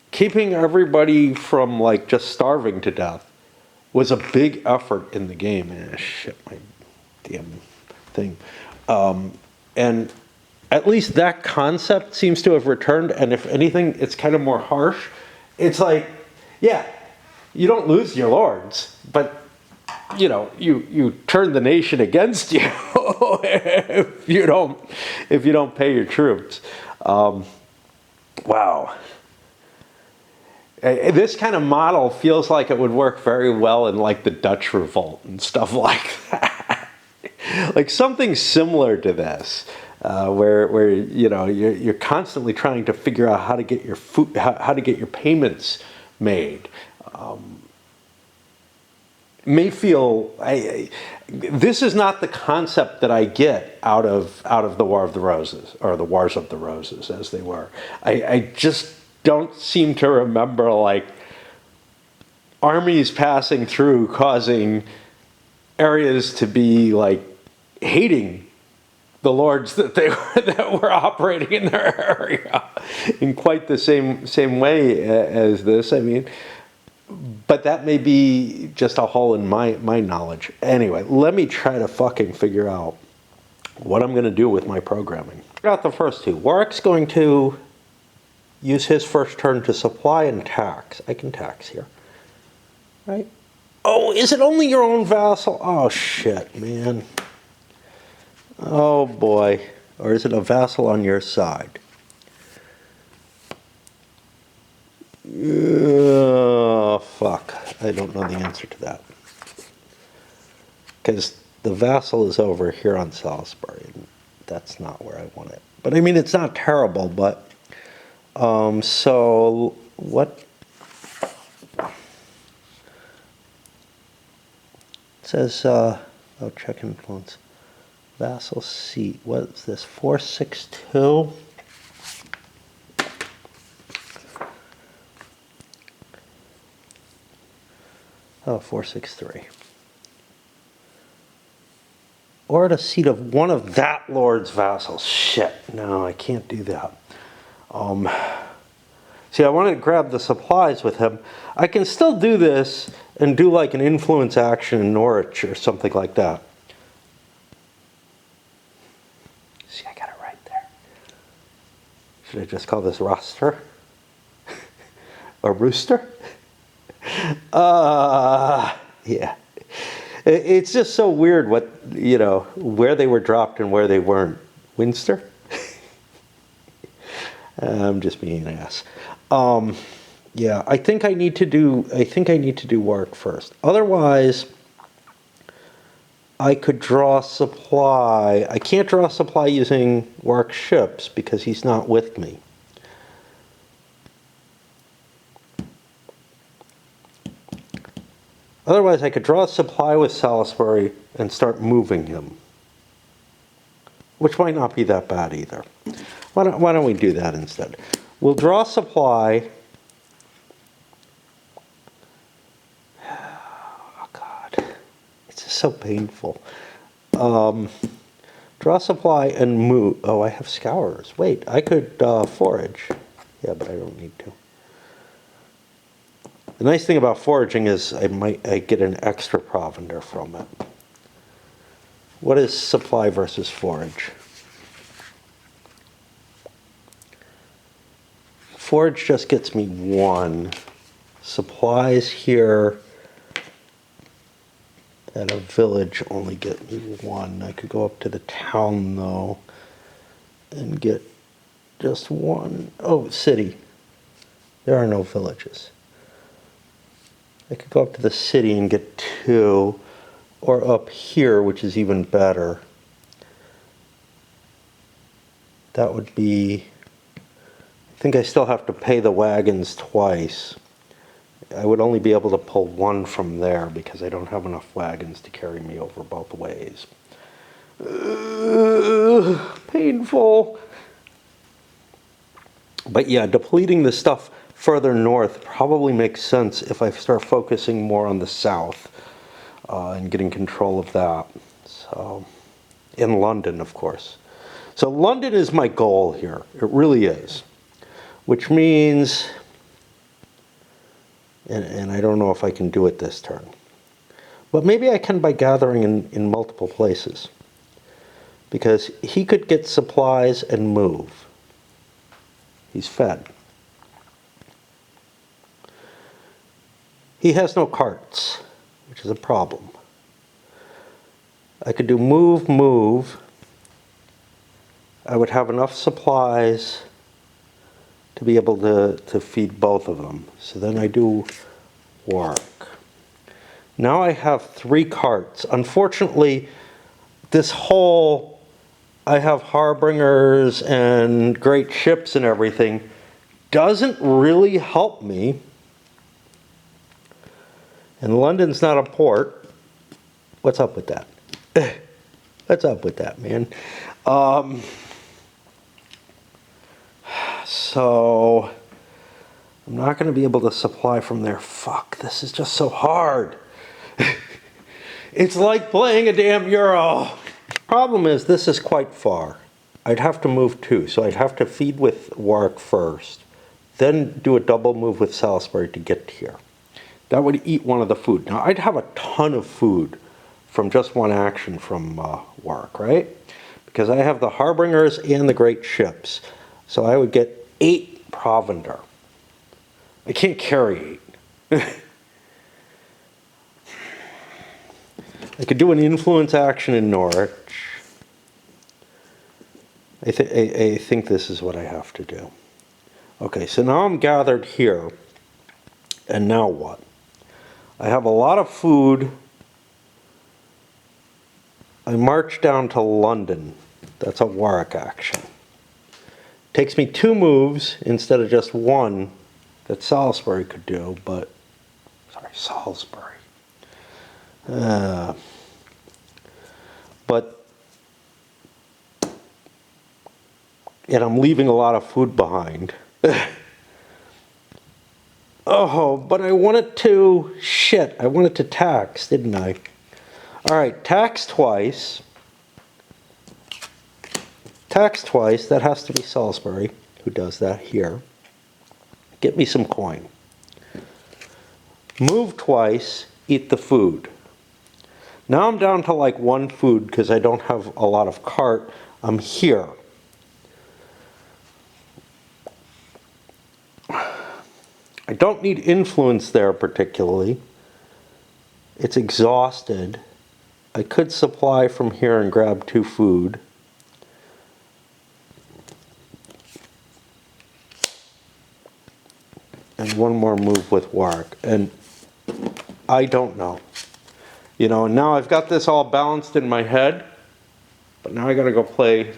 Speaker 1: keeping everybody from, like, just starving to death was a big effort in the game. Shit, my damn thing. And at least that concept seems to have returned, and if anything, it's kind of more harsh. It's like, yeah, you don't lose your lords, but, you know, you turn the nation against you if you don't pay your troops. Wow. This kind of model feels like it would work very well in, like, the Dutch Revolt and stuff like that. Like something similar to this. Where you know you're constantly trying to figure out how to get your food, how to get your payments made. May feel this is not the concept that I get out of the War of the Roses, or the Wars of the Roses as they were. I just don't seem to remember, like, armies passing through causing areas to be, like, hating the lords that were operating in their area in quite the same way as this. I mean, but that may be just a hole in my knowledge. Anyway, let me try to fucking figure out what I'm going to do with my programming. I got the first 2. Warwick's going to use his first turn to supply and tax. I can tax here, right? Oh, is it only your own vassal? Oh shit, man. Oh boy. Or is it a vassal on your side? Fuck. I don't know the answer to that. Because the vassal is over here on Salisbury, and that's not where I want it. But I mean, it's not terrible, but... so, what... It says, oh, check influence. Vassal seat. What is this? 462? Oh, 463. Or at a seat of one of that lord's vassals. Shit, no, I can't do that. See, I wanted to grab the supplies with him. I can still do this and do like an influence action in Norwich or something like that. See, I got it right there. Should I just call this roster? Or rooster? Yeah. It's just so weird what, you know, where they were dropped and where they weren't. Winster? I'm just being an ass. Yeah, I think I need to do work first. Otherwise, I could draw supply. I can't draw supply using work ships because he's not with me. Otherwise, I could draw a supply with Salisbury and start moving him. Which might not be that bad either. Why don't we do that instead? We'll draw supply. Oh, God. It's just so painful. Draw supply and move. Oh, I have scourers. Wait, I could forage. Yeah, but I don't need to. The nice thing about foraging is I get an extra provender from it. What is supply versus forage? Forage just gets me 1. Supplies here at a village only get me 1. I could go up to the town though and get just 1. Oh, city. There are no villages. I could go up to the city and get 2, or up here, which is even better. That would be, I think I still have to pay the wagons twice. I would only be able to pull 1 from there because I don't have enough wagons to carry me over both ways. Painful. But yeah, depleting the stuff further north probably makes sense if I start focusing more on the south and getting control of that. So, in London, of course. So London is my goal here. It really is. Which means, and I don't know if I can do it this turn, but maybe I can by gathering in multiple places. Because he could get supplies and move. He's fed. He has no carts, which is a problem. I could do move, move. I would have enough supplies to be able to feed both of them. So then I do work. Now I have 3 carts. Unfortunately, this whole, I have harbingers and great ships and everything, doesn't really help me. And London's not a port. What's up with that? What's up with that, man? So, I'm not going to be able to supply from there. Fuck, this is just so hard. It's like playing a damn Euro. Problem is, this is quite far. I'd have to move 2, so I'd have to feed with Warwick first, then do a double move with Salisbury to get here. That would eat 1 of the food. Now, I'd have a ton of food from just 1 action from Warwick, right? Because I have the harbingers and the great ships. So I would get 8 provender. I can't carry 8. I could do an influence action in Norwich. I think this is what I have to do. Okay, so now I'm gathered here. And now what? I have a lot of food. I march down to London. That's a Warwick action. Takes me 2 moves instead of just 1 that Salisbury could do, but... Sorry, Salisbury. But... And I'm leaving a lot of food behind. Oh, but I wanted to... Shit, I wanted to tax, didn't I? Alright, tax twice. Tax twice, that has to be Salisbury, who does that here. Get me some coin. Move twice, eat the food. Now I'm down to like 1 food because I don't have a lot of cart. I'm here. I don't need influence there particularly. It's exhausted. I could supply from here and grab 2 food. And 1 more move with Warwick. And I don't know. You know, now I've got this all balanced in my head. But now I gotta go play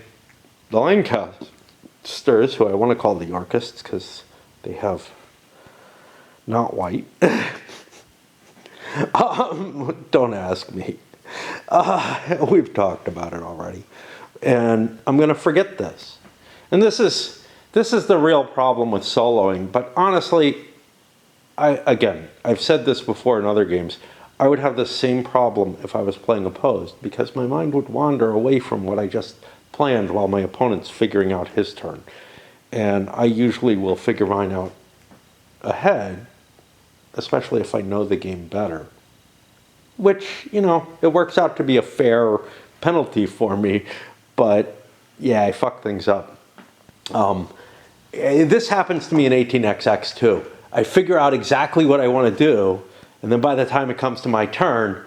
Speaker 1: the Lancasters, who I want to call the Yorkists, because they have not white. Don't ask me. We've talked about it already. And I'm going to forget this. And this is the real problem with soloing. But honestly, I've said this before in other games, I would have the same problem if I was playing opposed, because my mind would wander away from what I just planned while my opponent's figuring out his turn. And I usually will figure mine out ahead, especially if I know the game better. Which, you know, it works out to be a fair penalty for me, but yeah, I fuck things up. This happens to me in 18xx too. I figure out exactly what I want to do, and then by the time it comes to my turn,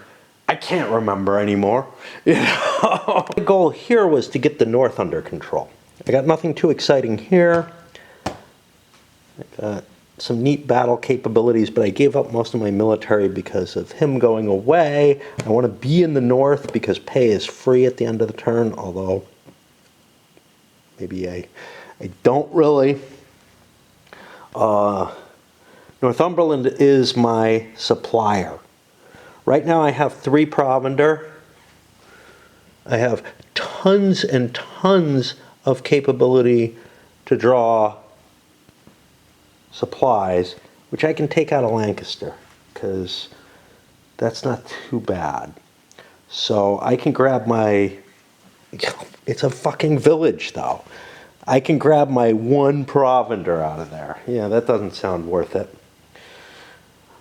Speaker 1: I can't remember anymore. You know? The goal here was to get the north under control. I got nothing too exciting here. I got some neat battle capabilities, but I gave up most of my military because of him going away. I want to be in the north because pay is free at the end of the turn, although maybe I don't really. Northumberland is my supplier. Right now I have 3 provender. I have tons and tons of capability to draw supplies, which I can take out of Lancaster, because that's not too bad. So I can grab my... It's a fucking village, though. I can grab my 1 provender out of there. Yeah, that doesn't sound worth it.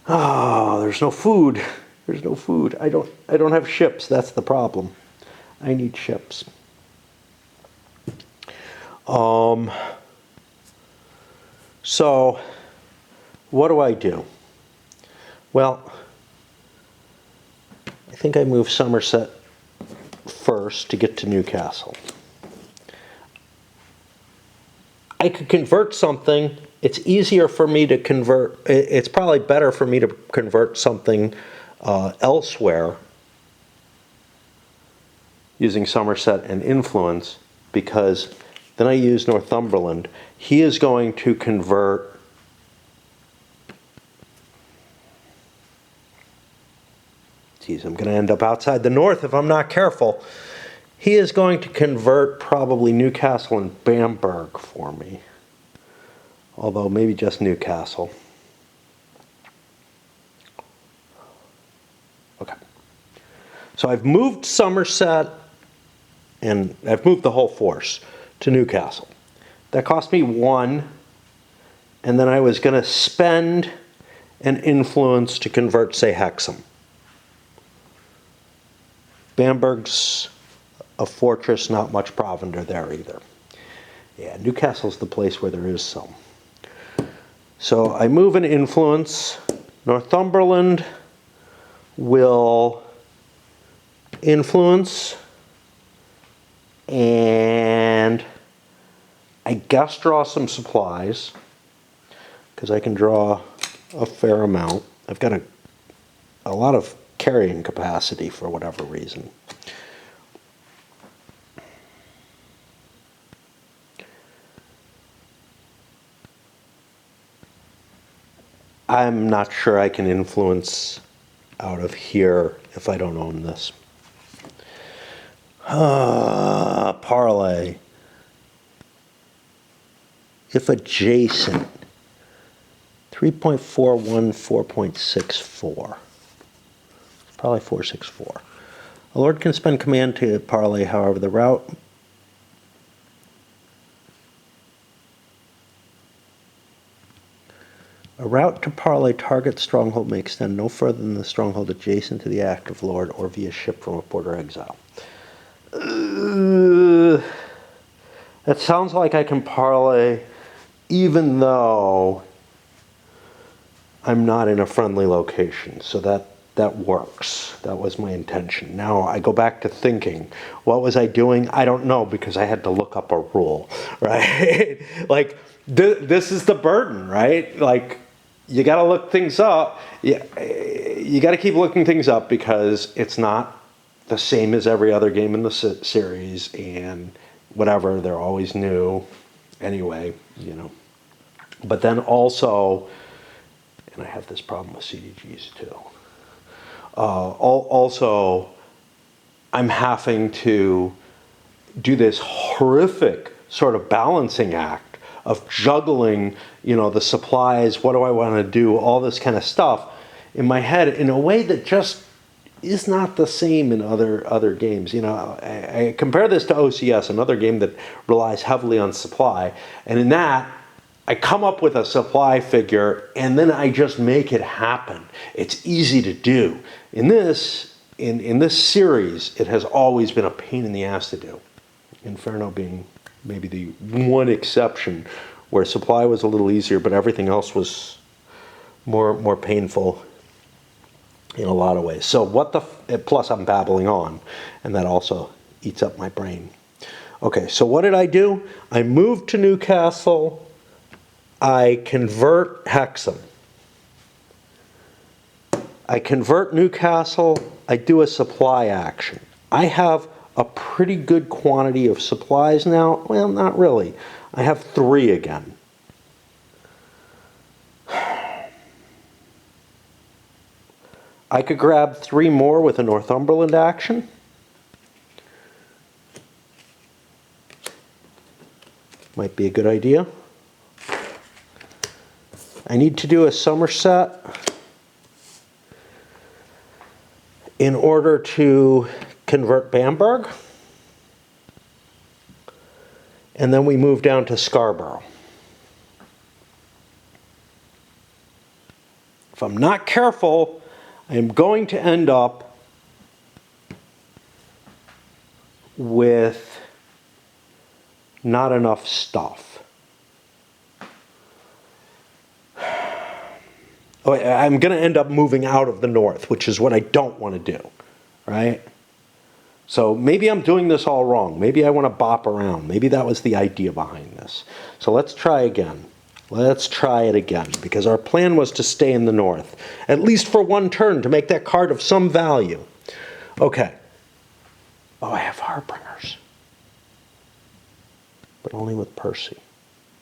Speaker 1: Oh, there's no food. There's no food. I don't have ships. That's the problem. I need ships. So, what do I do? Well, I think I move Somerset first to get to Newcastle. I could convert something. It's easier for me to convert. It's probably better for me to convert something elsewhere using Somerset and influence, because then I use Northumberland. He is going to convert geez, I'm going to end up outside the north if I'm not careful. He is going to convert probably Newcastle and Bamberg for me. Although maybe just Newcastle. Okay. So I've moved Somerset, and I've moved the whole force to Newcastle. That cost me 1, and then I was going to spend an influence to convert, say, Hexham. Bamberg's a fortress, not much provender there either. Yeah, Newcastle's the place where there is some. So I move an influence. Northumberland will influence, and I guess draw some supplies, because I can draw a fair amount. I've got a lot of carrying capacity for whatever reason. I'm not sure I can influence out of here if I don't own this. Parlay. If adjacent, 3.41, 4.64. Probably 464. A lord can spend command to parlay, however, the route a route to parlay target stronghold may extend no further than the stronghold adjacent to the active lord or via ship from a port or exile. That sounds like I can parlay even though I'm not in a friendly location, so that works. That was my intention. Now I go back to thinking, what was I doing? I don't know, because I had to look up a rule, right? Like, this is the burden, right? Like, you got to look things up. You got to keep looking things up because it's not the same as every other game in the series, and whatever, they're always new anyway, you know. But then also, and I have this problem with CDGs too, also, I'm having to do this horrific sort of balancing act of juggling, you know, the supplies, what do I want to do, all this kind of stuff in my head in a way that just is not the same in other games. You know, I compare this to OCS, another game that relies heavily on supply, and in that, I come up with a supply figure and then I just make it happen. It's easy to do. In this series, it has always been a pain in the ass to do. Inferno being maybe the one exception where supply was a little easier, but everything else was more painful in a lot of ways. So plus I'm babbling on, and that also eats up my brain. Okay, so what did I do? I moved to Newcastle. I convert Hexham. I convert Newcastle. I do a supply action. I have a pretty good quantity of supplies now. Well, not really. I have 3 again. I could grab 3 more with a Northumberland action. Might be a good idea. I need to do a Somerset in order to convert Bamberg. And then we move down to Scarborough. If I'm not careful, I'm going to end up with not enough stuff. Oh, I'm going to end up moving out of the north, which is what I don't want to do, right? So maybe I'm doing this all wrong. Maybe I want to bop around. Maybe that was the idea behind this. So let's try again. Let's try it again, because our plan was to stay in the north, at least for one turn, to make that card of some value. Okay. Oh, I have Harbingers. But only with Percy.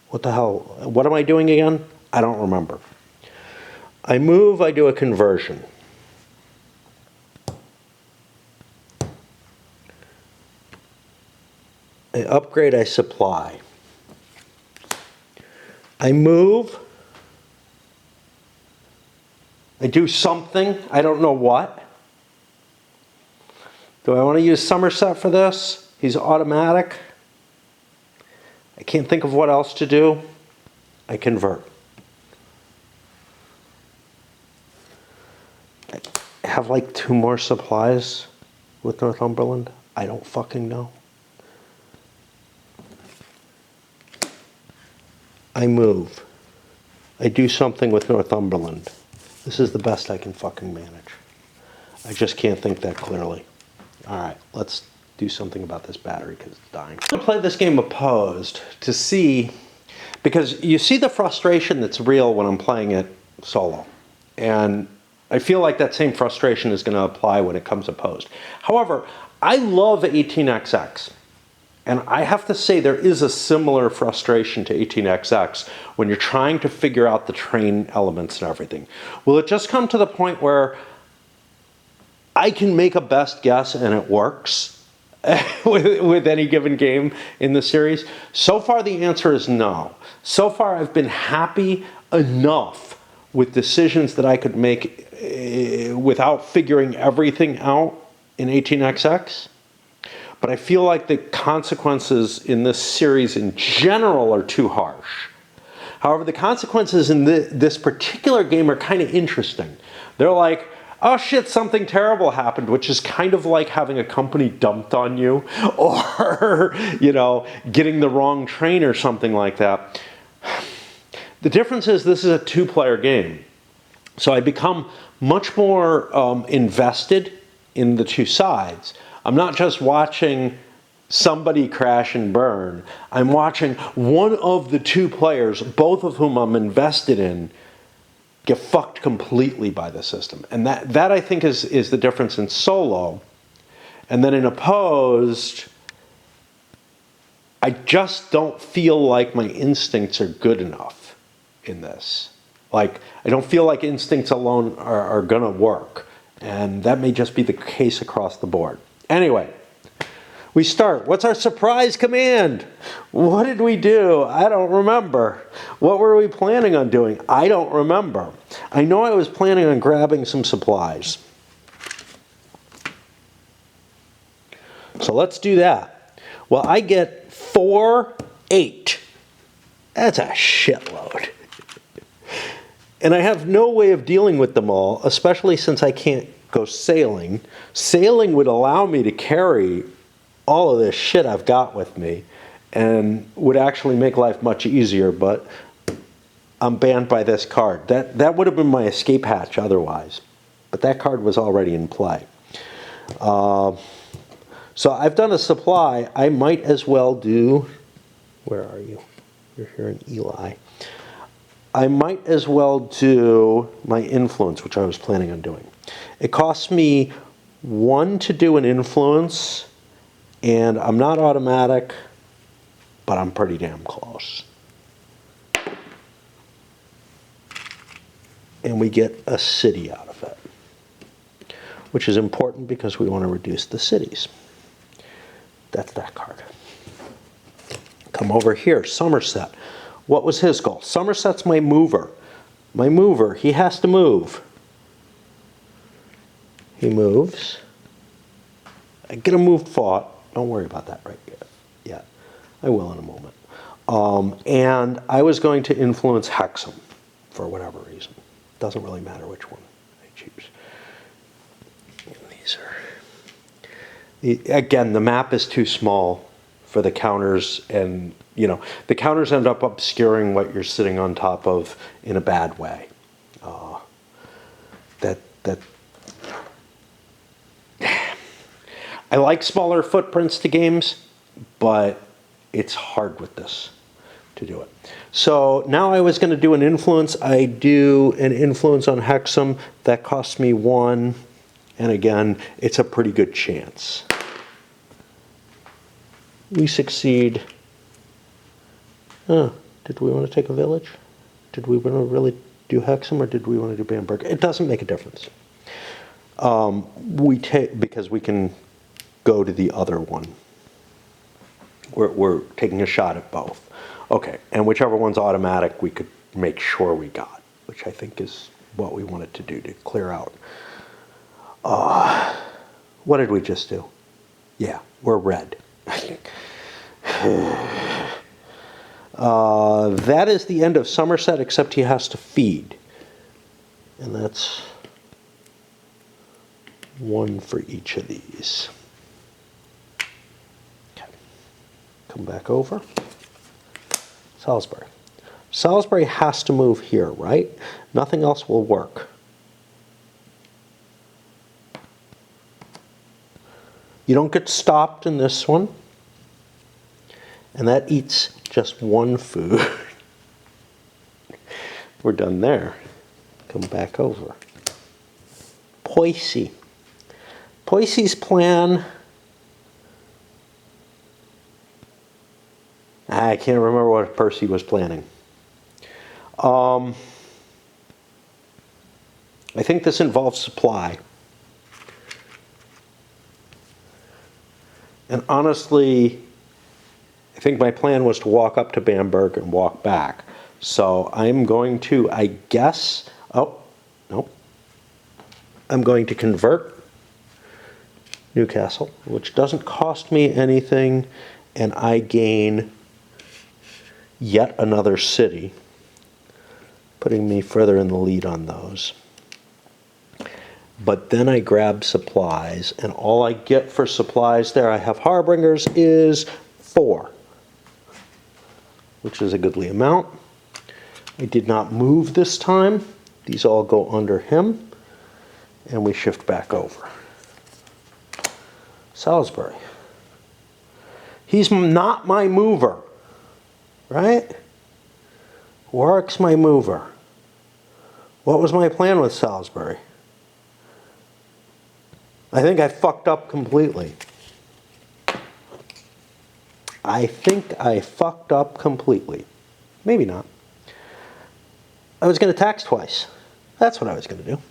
Speaker 1: What the hell? What am I doing again? I don't remember. I move, I do a conversion. I upgrade, I supply. I move. I do something. I don't know what. Do I want to use Somerset for this? He's automatic. I can't think of what else to do. I convert. I have like 2 more supplies with Northumberland. I don't fucking know. I move. I do something with Northumberland. This is the best I can fucking manage. I just can't think that clearly. All right, let's do something about this battery because it's dying. I'm going to play this game opposed to see, because you see the frustration that's real when I'm playing it solo. And I feel like that same frustration is going to apply when it comes opposed. However, I love 18XX. And I have to say there is a similar frustration to 18XX when you're trying to figure out the train elements and everything. Will it just come to the point where I can make a best guess and it works with any given game in the series? So far the answer is no. So far I've been happy enough with decisions that I could make without figuring everything out in 18XX. But I feel like the consequences in this series in general are too harsh. However, the consequences in this particular game are kind of interesting. They're like, oh shit, something terrible happened, which is kind of like having a company dumped on you, or, you know, getting the wrong train or something like that. The difference is this is a two-player game. So I become much more invested in the two sides. I'm not just watching somebody crash and burn. I'm watching one of the two players, both of whom I'm invested in, get fucked completely by the system. And that I think is the difference in solo. And then in opposed, I just don't feel like my instincts are good enough in this. Like, I don't feel like instincts alone are gonna work. And that may just be the case across the board. Anyway, we start. What's our surprise command? What did we do? I don't remember. What were we planning on doing? I don't remember. I know I was planning on grabbing some supplies. So let's do that. Well, I get 4, 8. That's a shitload. And I have no way of dealing with them all, especially since I can't go sailing. Sailing would allow me to carry all of this shit I've got with me and would actually make life much easier, but I'm banned by this card. That would have been my escape hatch otherwise, but that card was already in play. So I've done a supply. I might as well do, where are you? You're here in Eli. I might as well do my influence, which I was planning on doing. It costs me 1 to do an influence, and I'm not automatic, but I'm pretty damn close. And we get a city out of it, which is important because we want to reduce the cities. That's that card. Come over here, Somerset. What was his goal? Somerset's my mover. My mover, he has to move. He moves. I get a move fought. Don't worry about that right yet. I will in a moment. And I was going to influence Hexham for whatever reason. Doesn't really matter which one I choose. And these are... Again, the map is too small for the counters, and you know the counters end up obscuring what you're sitting on top of in a bad way. I like smaller footprints to games, but it's hard with this to do it. So now I was going to do an influence. I do an influence on Hexham. That costs me 1, and again, it's a pretty good chance. We succeed. Did we want to take a village? Did we want to really do Hexham, or did we want to do Bamberg? It doesn't make a difference. We take, because we can go to the other one. We're taking a shot at both. Okay, and whichever one's automatic, we could make sure we got, which I think is what we wanted to do to clear out. What did we just do? Yeah, we're red. That is the end of Somerset, except he has to feed. And that's 1 for each of these. Okay. Come back over. Salisbury. Salisbury has to move here, right? Nothing else will work. You don't get stopped in this one. And that eats just 1 food. We're done there. Come back over. Poissy. Poissy's plan, I can't remember what Percy was planning. I think this involves supply. And honestly, I think my plan was to walk up to Bamberg and walk back. So I'm going to, I guess, oh, no. I'm going to convert Newcastle, which doesn't cost me anything, and I gain yet another city, putting me further in the lead on those. But then I grab supplies, and all I get for supplies there, I have harbingers, is 4, which is a goodly amount. I did not move this time. These all go under him, and we shift back over. Salisbury. He's not my mover, right? Warwick's my mover. What was my plan with Salisbury? I think I fucked up completely. I think I fucked up completely. Maybe not. I was going to tax twice. That's what I was going to do.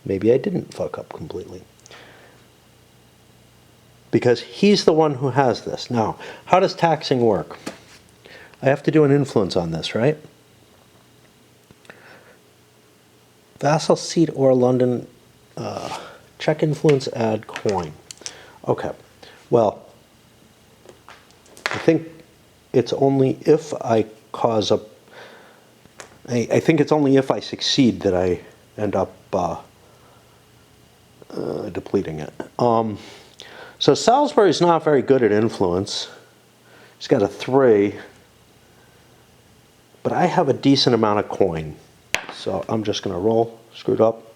Speaker 1: Maybe I didn't fuck up completely. Because he's the one who has this. Now, how does taxing work? I have to do an influence on this, right? Vassal seat or London, check influence, add coin. Okay, well, I think it's only if I cause a, I think it's only if I succeed that I end up depleting it. So Salisbury's not very good at influence. He's got a 3, but I have a decent amount of coin. So I'm just going to roll, screwed up.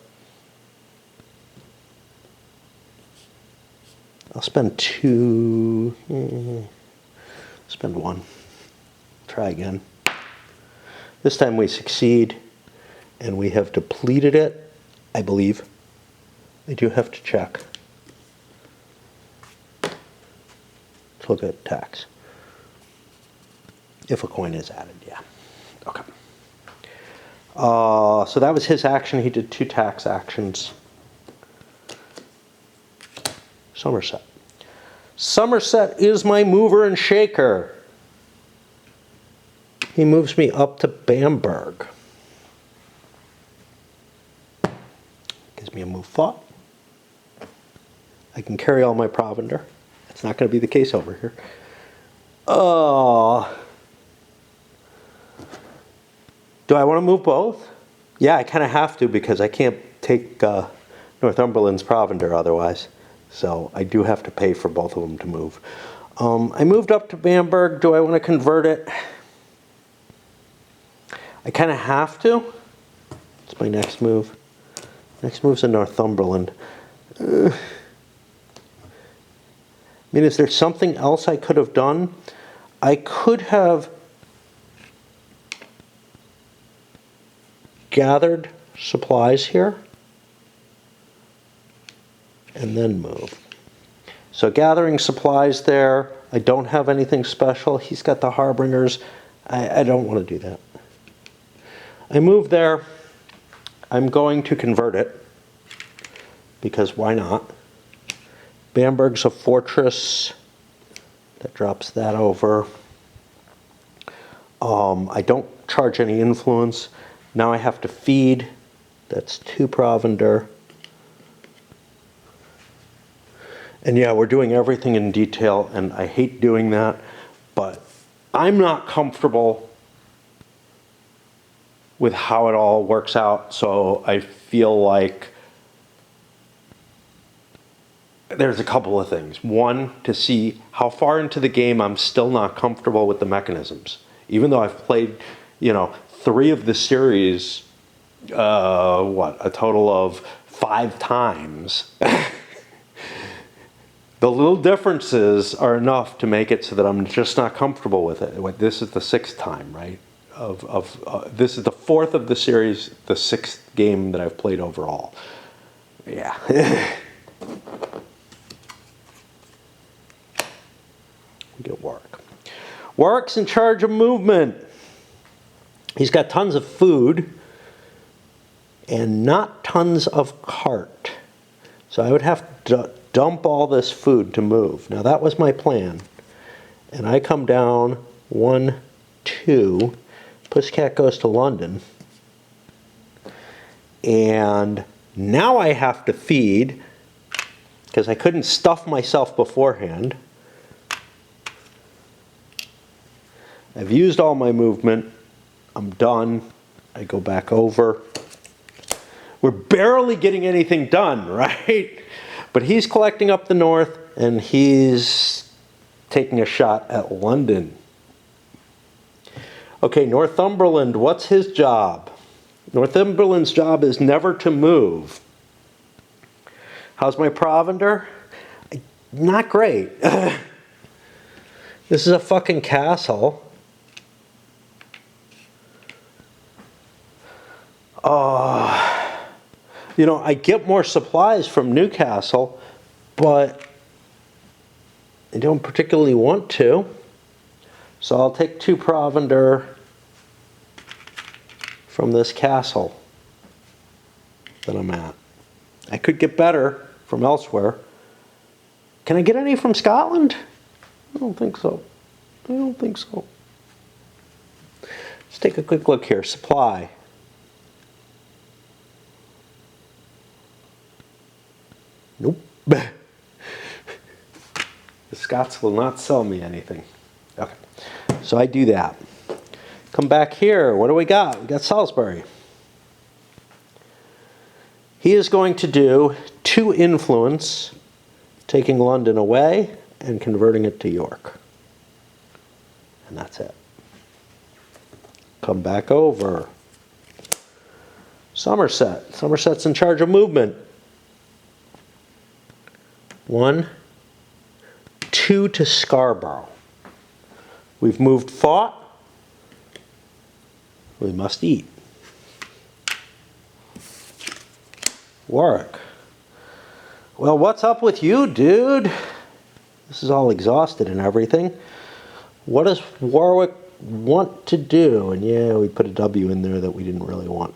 Speaker 1: I'll spend 2, spend 1. Try again. This time we succeed, and we have depleted it, I believe. I do have to check. Let's look at tax. If a coin is added, yeah. Okay. So that was his action. He did 2 tax actions. Somerset. Somerset is my mover and shaker. He moves me up to Bamberg. Gives me a move fought. I can carry all my provender. That's not going to be the case over here. Do I want to move both? Yeah, I kind of have to because I can't take Northumberland's provender otherwise. So I do have to pay for both of them to move. I moved up to Bamberg. Do I want to convert it? I kind of have to. It's my next move. Next move's in Northumberland. I mean, is there something else I could have done? I could have gathered supplies here and then move. So gathering supplies there. I don't have anything special. He's got the harbingers. I don't want to do that. I move there. I'm going to convert it because why not? Bamberg's a fortress. That drops that over. I don't charge any influence. Now I have to feed. That's 2 provender. And yeah, we're doing everything in detail, and I hate doing that, but I'm not comfortable with how it all works out, so I feel like there's a couple of things. One, to see how far into the game I'm still not comfortable with the mechanisms. Even though I've played, 3 of the series, a total of 5 times. The little differences are enough to make it so that I'm just not comfortable with it. This is the 6th time, right? this is the fourth of the series, the sixth game that I've played overall. Yeah. We get Warwick. Warwick's in charge of movement. He's got tons of food and not tons of cart. So I would have to dump all this food to move. Now that was my plan. And I come down 1, 2. Pussycat goes to London. And now I have to feed, because I couldn't stuff myself beforehand. I've used all my movement. I'm done. I go back over. We're barely getting anything done, right? But he's collecting up the north, and he's taking a shot at London. Okay, Northumberland, what's his job? Northumberland's job is never to move. How's my provender? Not great. This is a fucking castle. You know, I get more supplies from Newcastle, but I don't particularly want to. So I'll take 2 provender from this castle that I'm at. I could get better from elsewhere. Can I get any from Scotland? I don't think so. I don't think so. Let's take a quick look here. Supply. Nope. The Scots will not sell me anything. Okay. So I do that. Come back here. What do we got? We got Salisbury. He is going to do 2 influence, taking London away and converting it to York. And that's it. Come back over. Somerset. Somerset's in charge of movement. 1, 2 to Scarborough. We've moved fought. We must eat. Warwick. Well, what's up with you, dude? This is all exhausted and everything. What does Warwick want to do? And yeah, we put a W in there that we didn't really want.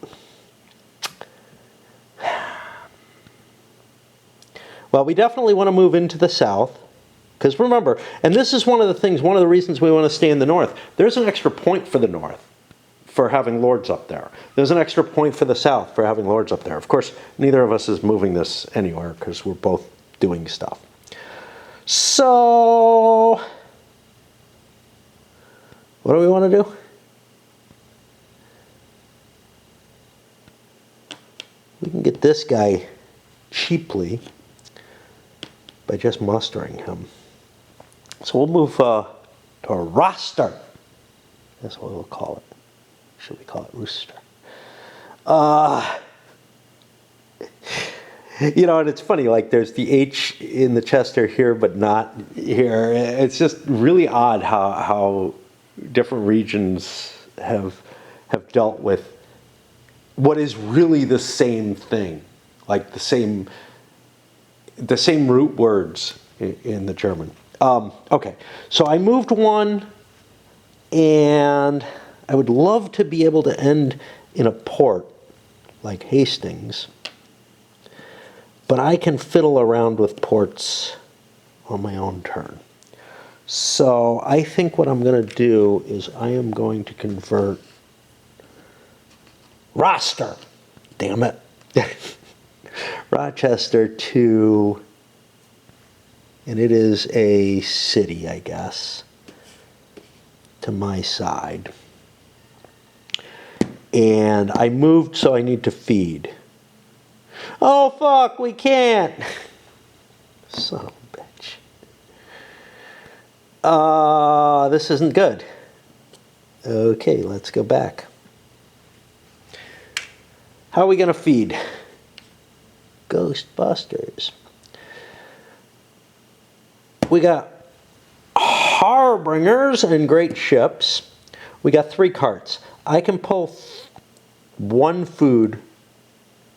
Speaker 1: Well, we definitely want to move into the south. Because remember, and this is one of the things, one of the reasons we want to stay in the north. There's an extra point for the north for having lords up there. There's an extra point for the south for having lords up there. Of course, neither of us is moving this anywhere because we're both doing stuff. So, what do we want to do? We can get this guy cheaply by just mustering him. So we'll move to Roster. That's what we'll call it. Should we call it Rooster? You know, and it's funny, like there's the H in the Chester here, but not here. It's just really odd how different regions have dealt with what is really the same thing, like the same root words in the German. Okay, so I moved 1, and I would love to be able to end in a port like Hastings, but I can fiddle around with ports on my own turn. So I think what I'm going to do is I am going to convert Roster, damn it, Rochester to, and it is a city, I guess, to my side. And I moved, so I need to feed. Oh, fuck, we can't. Son of a bitch. This isn't good. Okay, let's go back. How are we going to feed? Ghostbusters. We got harbingers and great ships. We got 3 carts. I can pull one food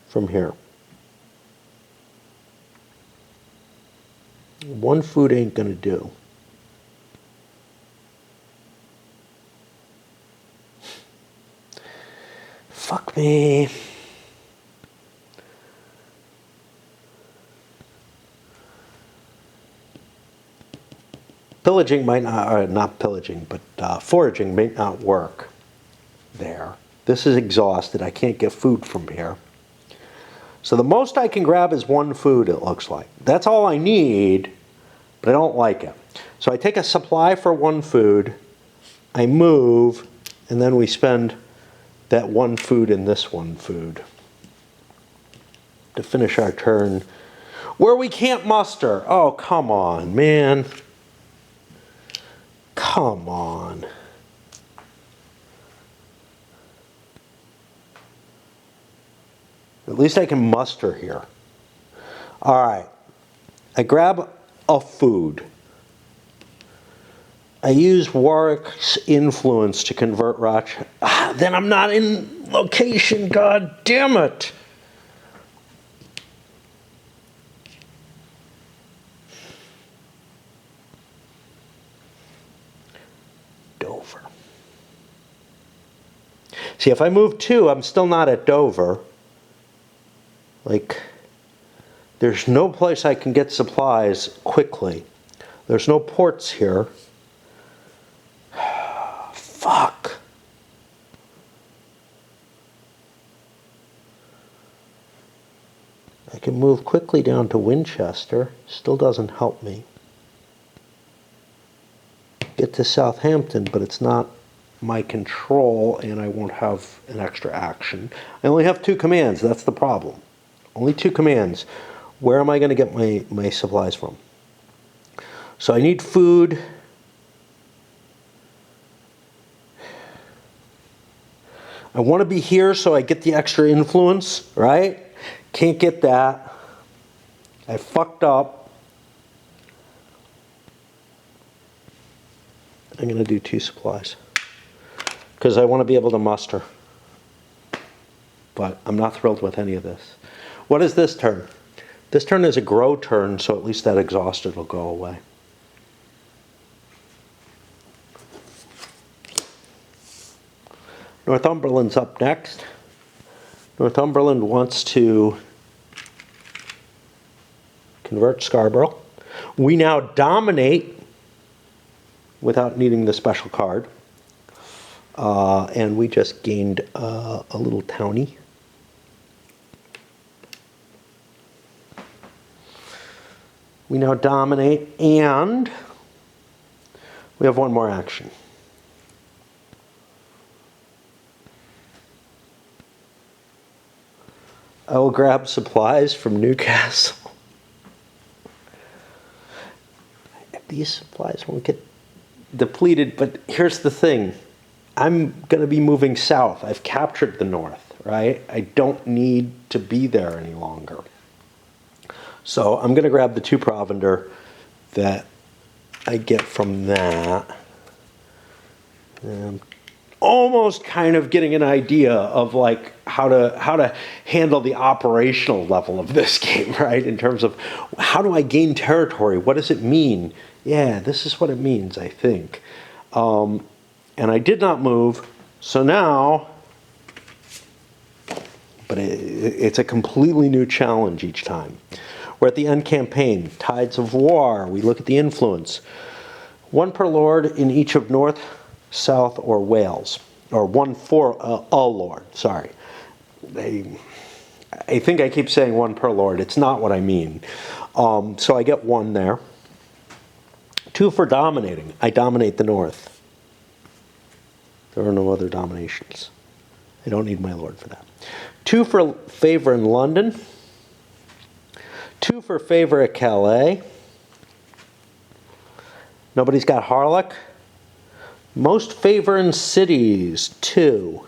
Speaker 1: from here. One food ain't gonna do. Fuck me. Pillaging might not, or not pillaging, but foraging may not work there. This is exhausted. I can't get food from here. So the most I can grab is one food, it looks like. That's all I need, but I don't like it. So I take a supply for one food, I move, and then we spend that one food in this one food to finish our turn where we can't muster. Oh, come on, man. Come on. At least I can muster here. All right. I grab a food. I use Warwick's influence to convert Rochester. Then I'm not in location, god damn it. Dover. See, if I move 2, I'm still not at Dover. Like, there's no place I can get supplies quickly. There's no ports here. Fuck. I can move quickly down to Winchester. Still doesn't help me. Get to Southampton, but it's not my control, and I won't have an extra action. I only have 2 commands. That's the problem. Only 2 commands. Where am I going to get my supplies from? So I need food. I want to be here so I get the extra influence, right? Can't get that. I fucked up. I'm going to do 2 supplies because I want to be able to muster. But I'm not thrilled with any of this. What is this turn? This turn is a grow turn, so at least that exhausted will go away. Northumberland's up next. Northumberland wants to convert Scarborough. We now dominate without needing the special card. And we just gained a little townie. We now dominate, and we have one more action. I will grab supplies from Newcastle. These supplies won't get depleted, but here's the thing. I'm going to be moving south. I've captured the north, right? I don't need to be there any longer. So I'm going to grab the 2 provender that I get from that. And almost kind of getting an idea of like how to handle the operational level of this game, right? In terms of how do I gain territory? What does it mean? Yeah, this is what it means, I think. And I did not move, so now, but it's a completely new challenge each time. We're at the end campaign, Tides of War. We look at the influence. 1 per lord in each of North, South, or Wales. Or 1 for a lord, sorry. I think I keep saying 1 per lord. It's not what I mean. So I get 1 there. 2 for dominating. I dominate the North. There are no other dominations. I don't need my lord for that. 2 for favor in London. 2 for favor at Calais. Nobody's got Harlech. Most favor in cities, 2.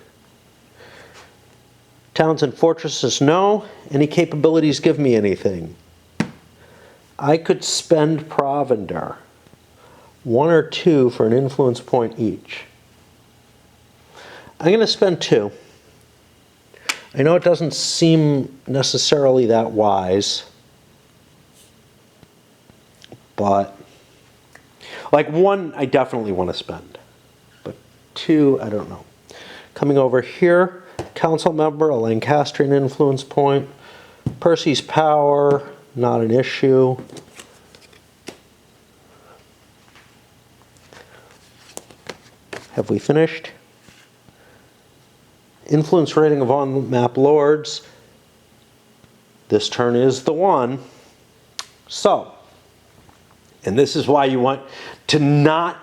Speaker 1: Towns and fortresses, no. Any capabilities give me anything. I could spend provender. 1 or 2 for an influence point each. I'm going to spend 2. I know it doesn't seem necessarily that wise, but like 1 I definitely want to spend, but 2 I don't know. Coming over here, council member, a Lancastrian influence point, Percy's power, not an issue. Have we finished? Influence rating of on-map lords. This turn is the 1. So, and this is why you want to not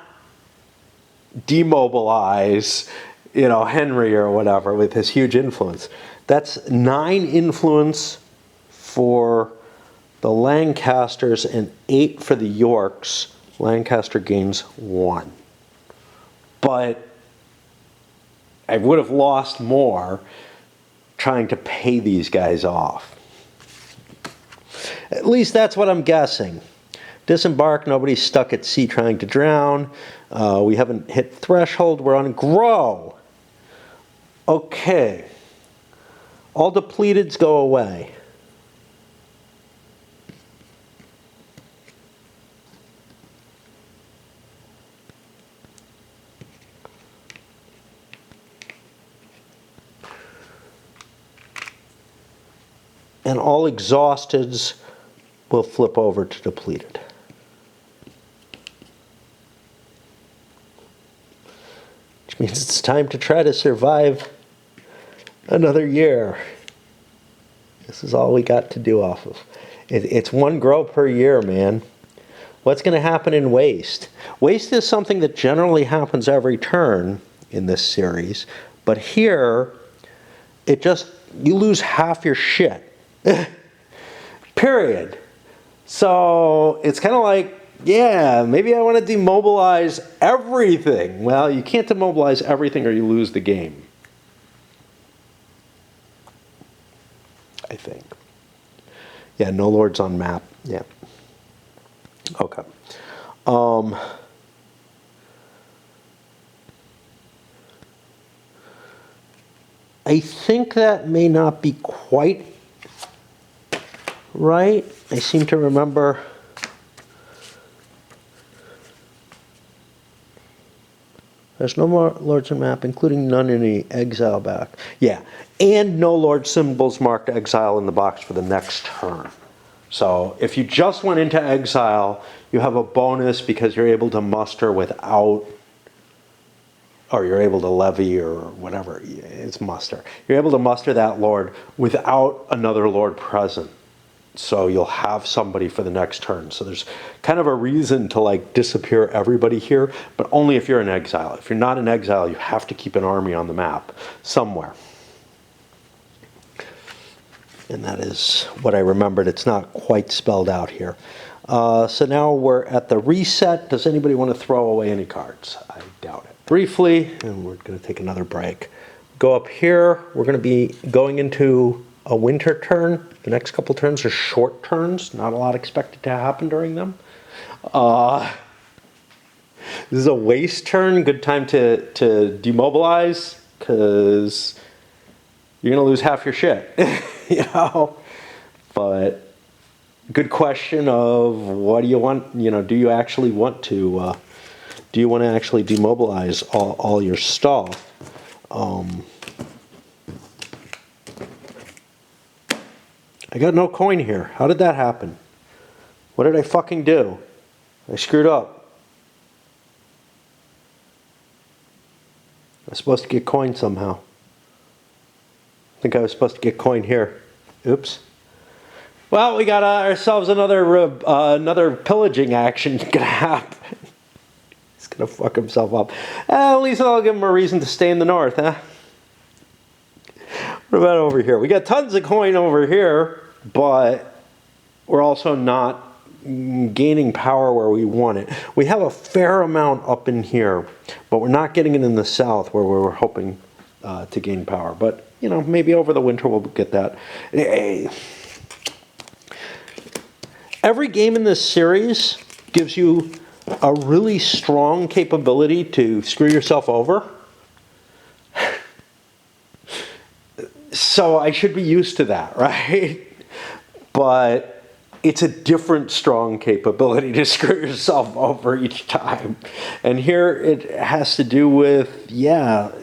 Speaker 1: demobilize, Henry or whatever with his huge influence. That's 9 influence for the Lancasters and 8 for the Yorks. Lancaster gains 1. But I would have lost more trying to pay these guys off. At least that's what I'm guessing. Disembark, nobody's stuck at sea trying to drown. We haven't hit threshold, we're on grow. Okay. All depleteds go away. And all exhausteds will flip over to depleted. Which means it's time to try to survive another year. This is all we got to do off of. It's 1 grow per year, man. What's going to happen in waste? Waste is something that generally happens every turn in this series, but here, you lose half your shit. Period. So it's kind of like, yeah, maybe I want to demobilize everything. Well, you can't demobilize everything or you lose the game. I think. Yeah, no lords on map. Yeah. Okay. I think that may not be quite right. I seem to remember there's no more lords on map, including none in the exile back. Yeah, and no lord symbols marked exile in the box for the next turn. So if you just went into exile, you have a bonus because you're able to muster without, or you're able to levy or whatever, it's muster. You're able to muster that lord without another lord present. So you'll have somebody for the next turn. So there's kind of a reason to like disappear everybody here, but only if you're in exile. If you're not in exile, you have to keep an army on the map somewhere. And that is what I remembered. It's not quite spelled out here. So now we're at the reset. Does anybody want to throw away any cards? I doubt it. Briefly, and we're going to take another break. Go up here. We're going to be going into a winter turn. The next couple turns are short turns. Not a lot expected to happen during them. This is a waste turn. Good time to demobilize because you're going to lose half your shit. But good question of what do you want? Do you actually want to? Do you want to actually demobilize all your stuff? I got no coin here. How did that happen? What did I fucking do? I screwed up. I was supposed to get coin somehow. I think I was supposed to get coin here. Oops. Well, we got ourselves another pillaging action gonna happen. He's gonna fuck himself up. At least I'll give him a reason to stay in the north, huh? What about over here? We got tons of coin over here, but we're also not gaining power where we want it. We have a fair amount up in here, but we're not getting it in the south where we were hoping to gain power. But, maybe over the winter we'll get that. Every game in this series gives you a really strong capability to screw yourself over. So I should be used to that, right? But it's a different strong capability to screw yourself over each time. And here it has to do with, at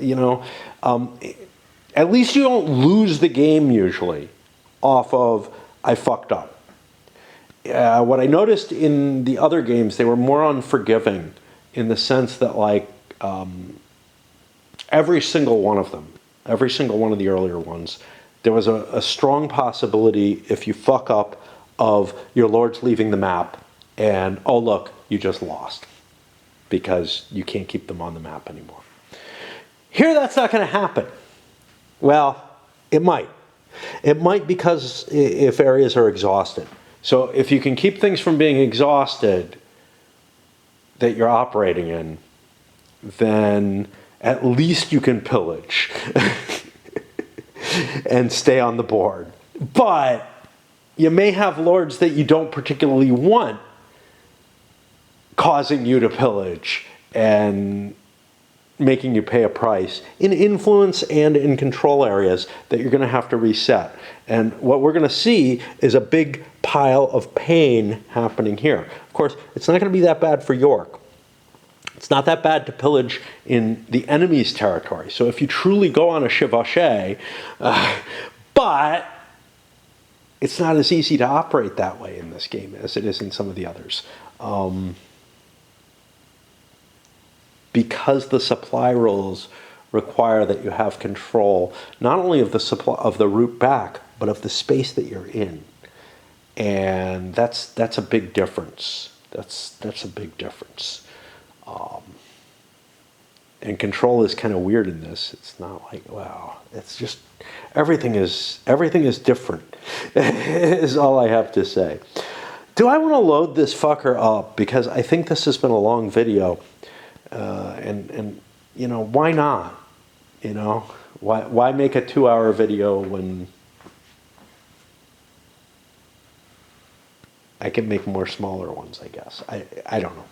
Speaker 1: least you don't lose the game usually off of, I fucked up. What I noticed in the other games, they were more unforgiving in the sense that, like, every single one of them, every single one of the earlier ones, there was a strong possibility, if you fuck up, of your lords leaving the map and, oh look, you just lost because you can't keep them on the map anymore. Here that's not going to happen. Well, it might. It might, because if areas are exhausted. So if you can keep things from being exhausted that you're operating in, then at least you can pillage and stay on the board. But you may have lords that you don't particularly want causing you to pillage and making you pay a price in influence and in control areas that you're going to have to reset. And what we're going to see is a big pile of pain happening here. Of course, it's not going to be that bad for York. It's not that bad to pillage in the enemy's territory. So if you truly go on a chevauché, but it's not as easy to operate that way in this game as it is in some of the others. Because the supply rules require that you have control not only of the supply of the route back, but of the space that you're in, and that's a big difference. That's a big difference. And control is kind of weird in this. It's not like, wow. It's just everything is different. Is all I have to say. Do I want to load this fucker up? Because I think this has been a long video. And you know, why not? You know, why make a 2-hour video when I can make more smaller ones, I guess. I don't know.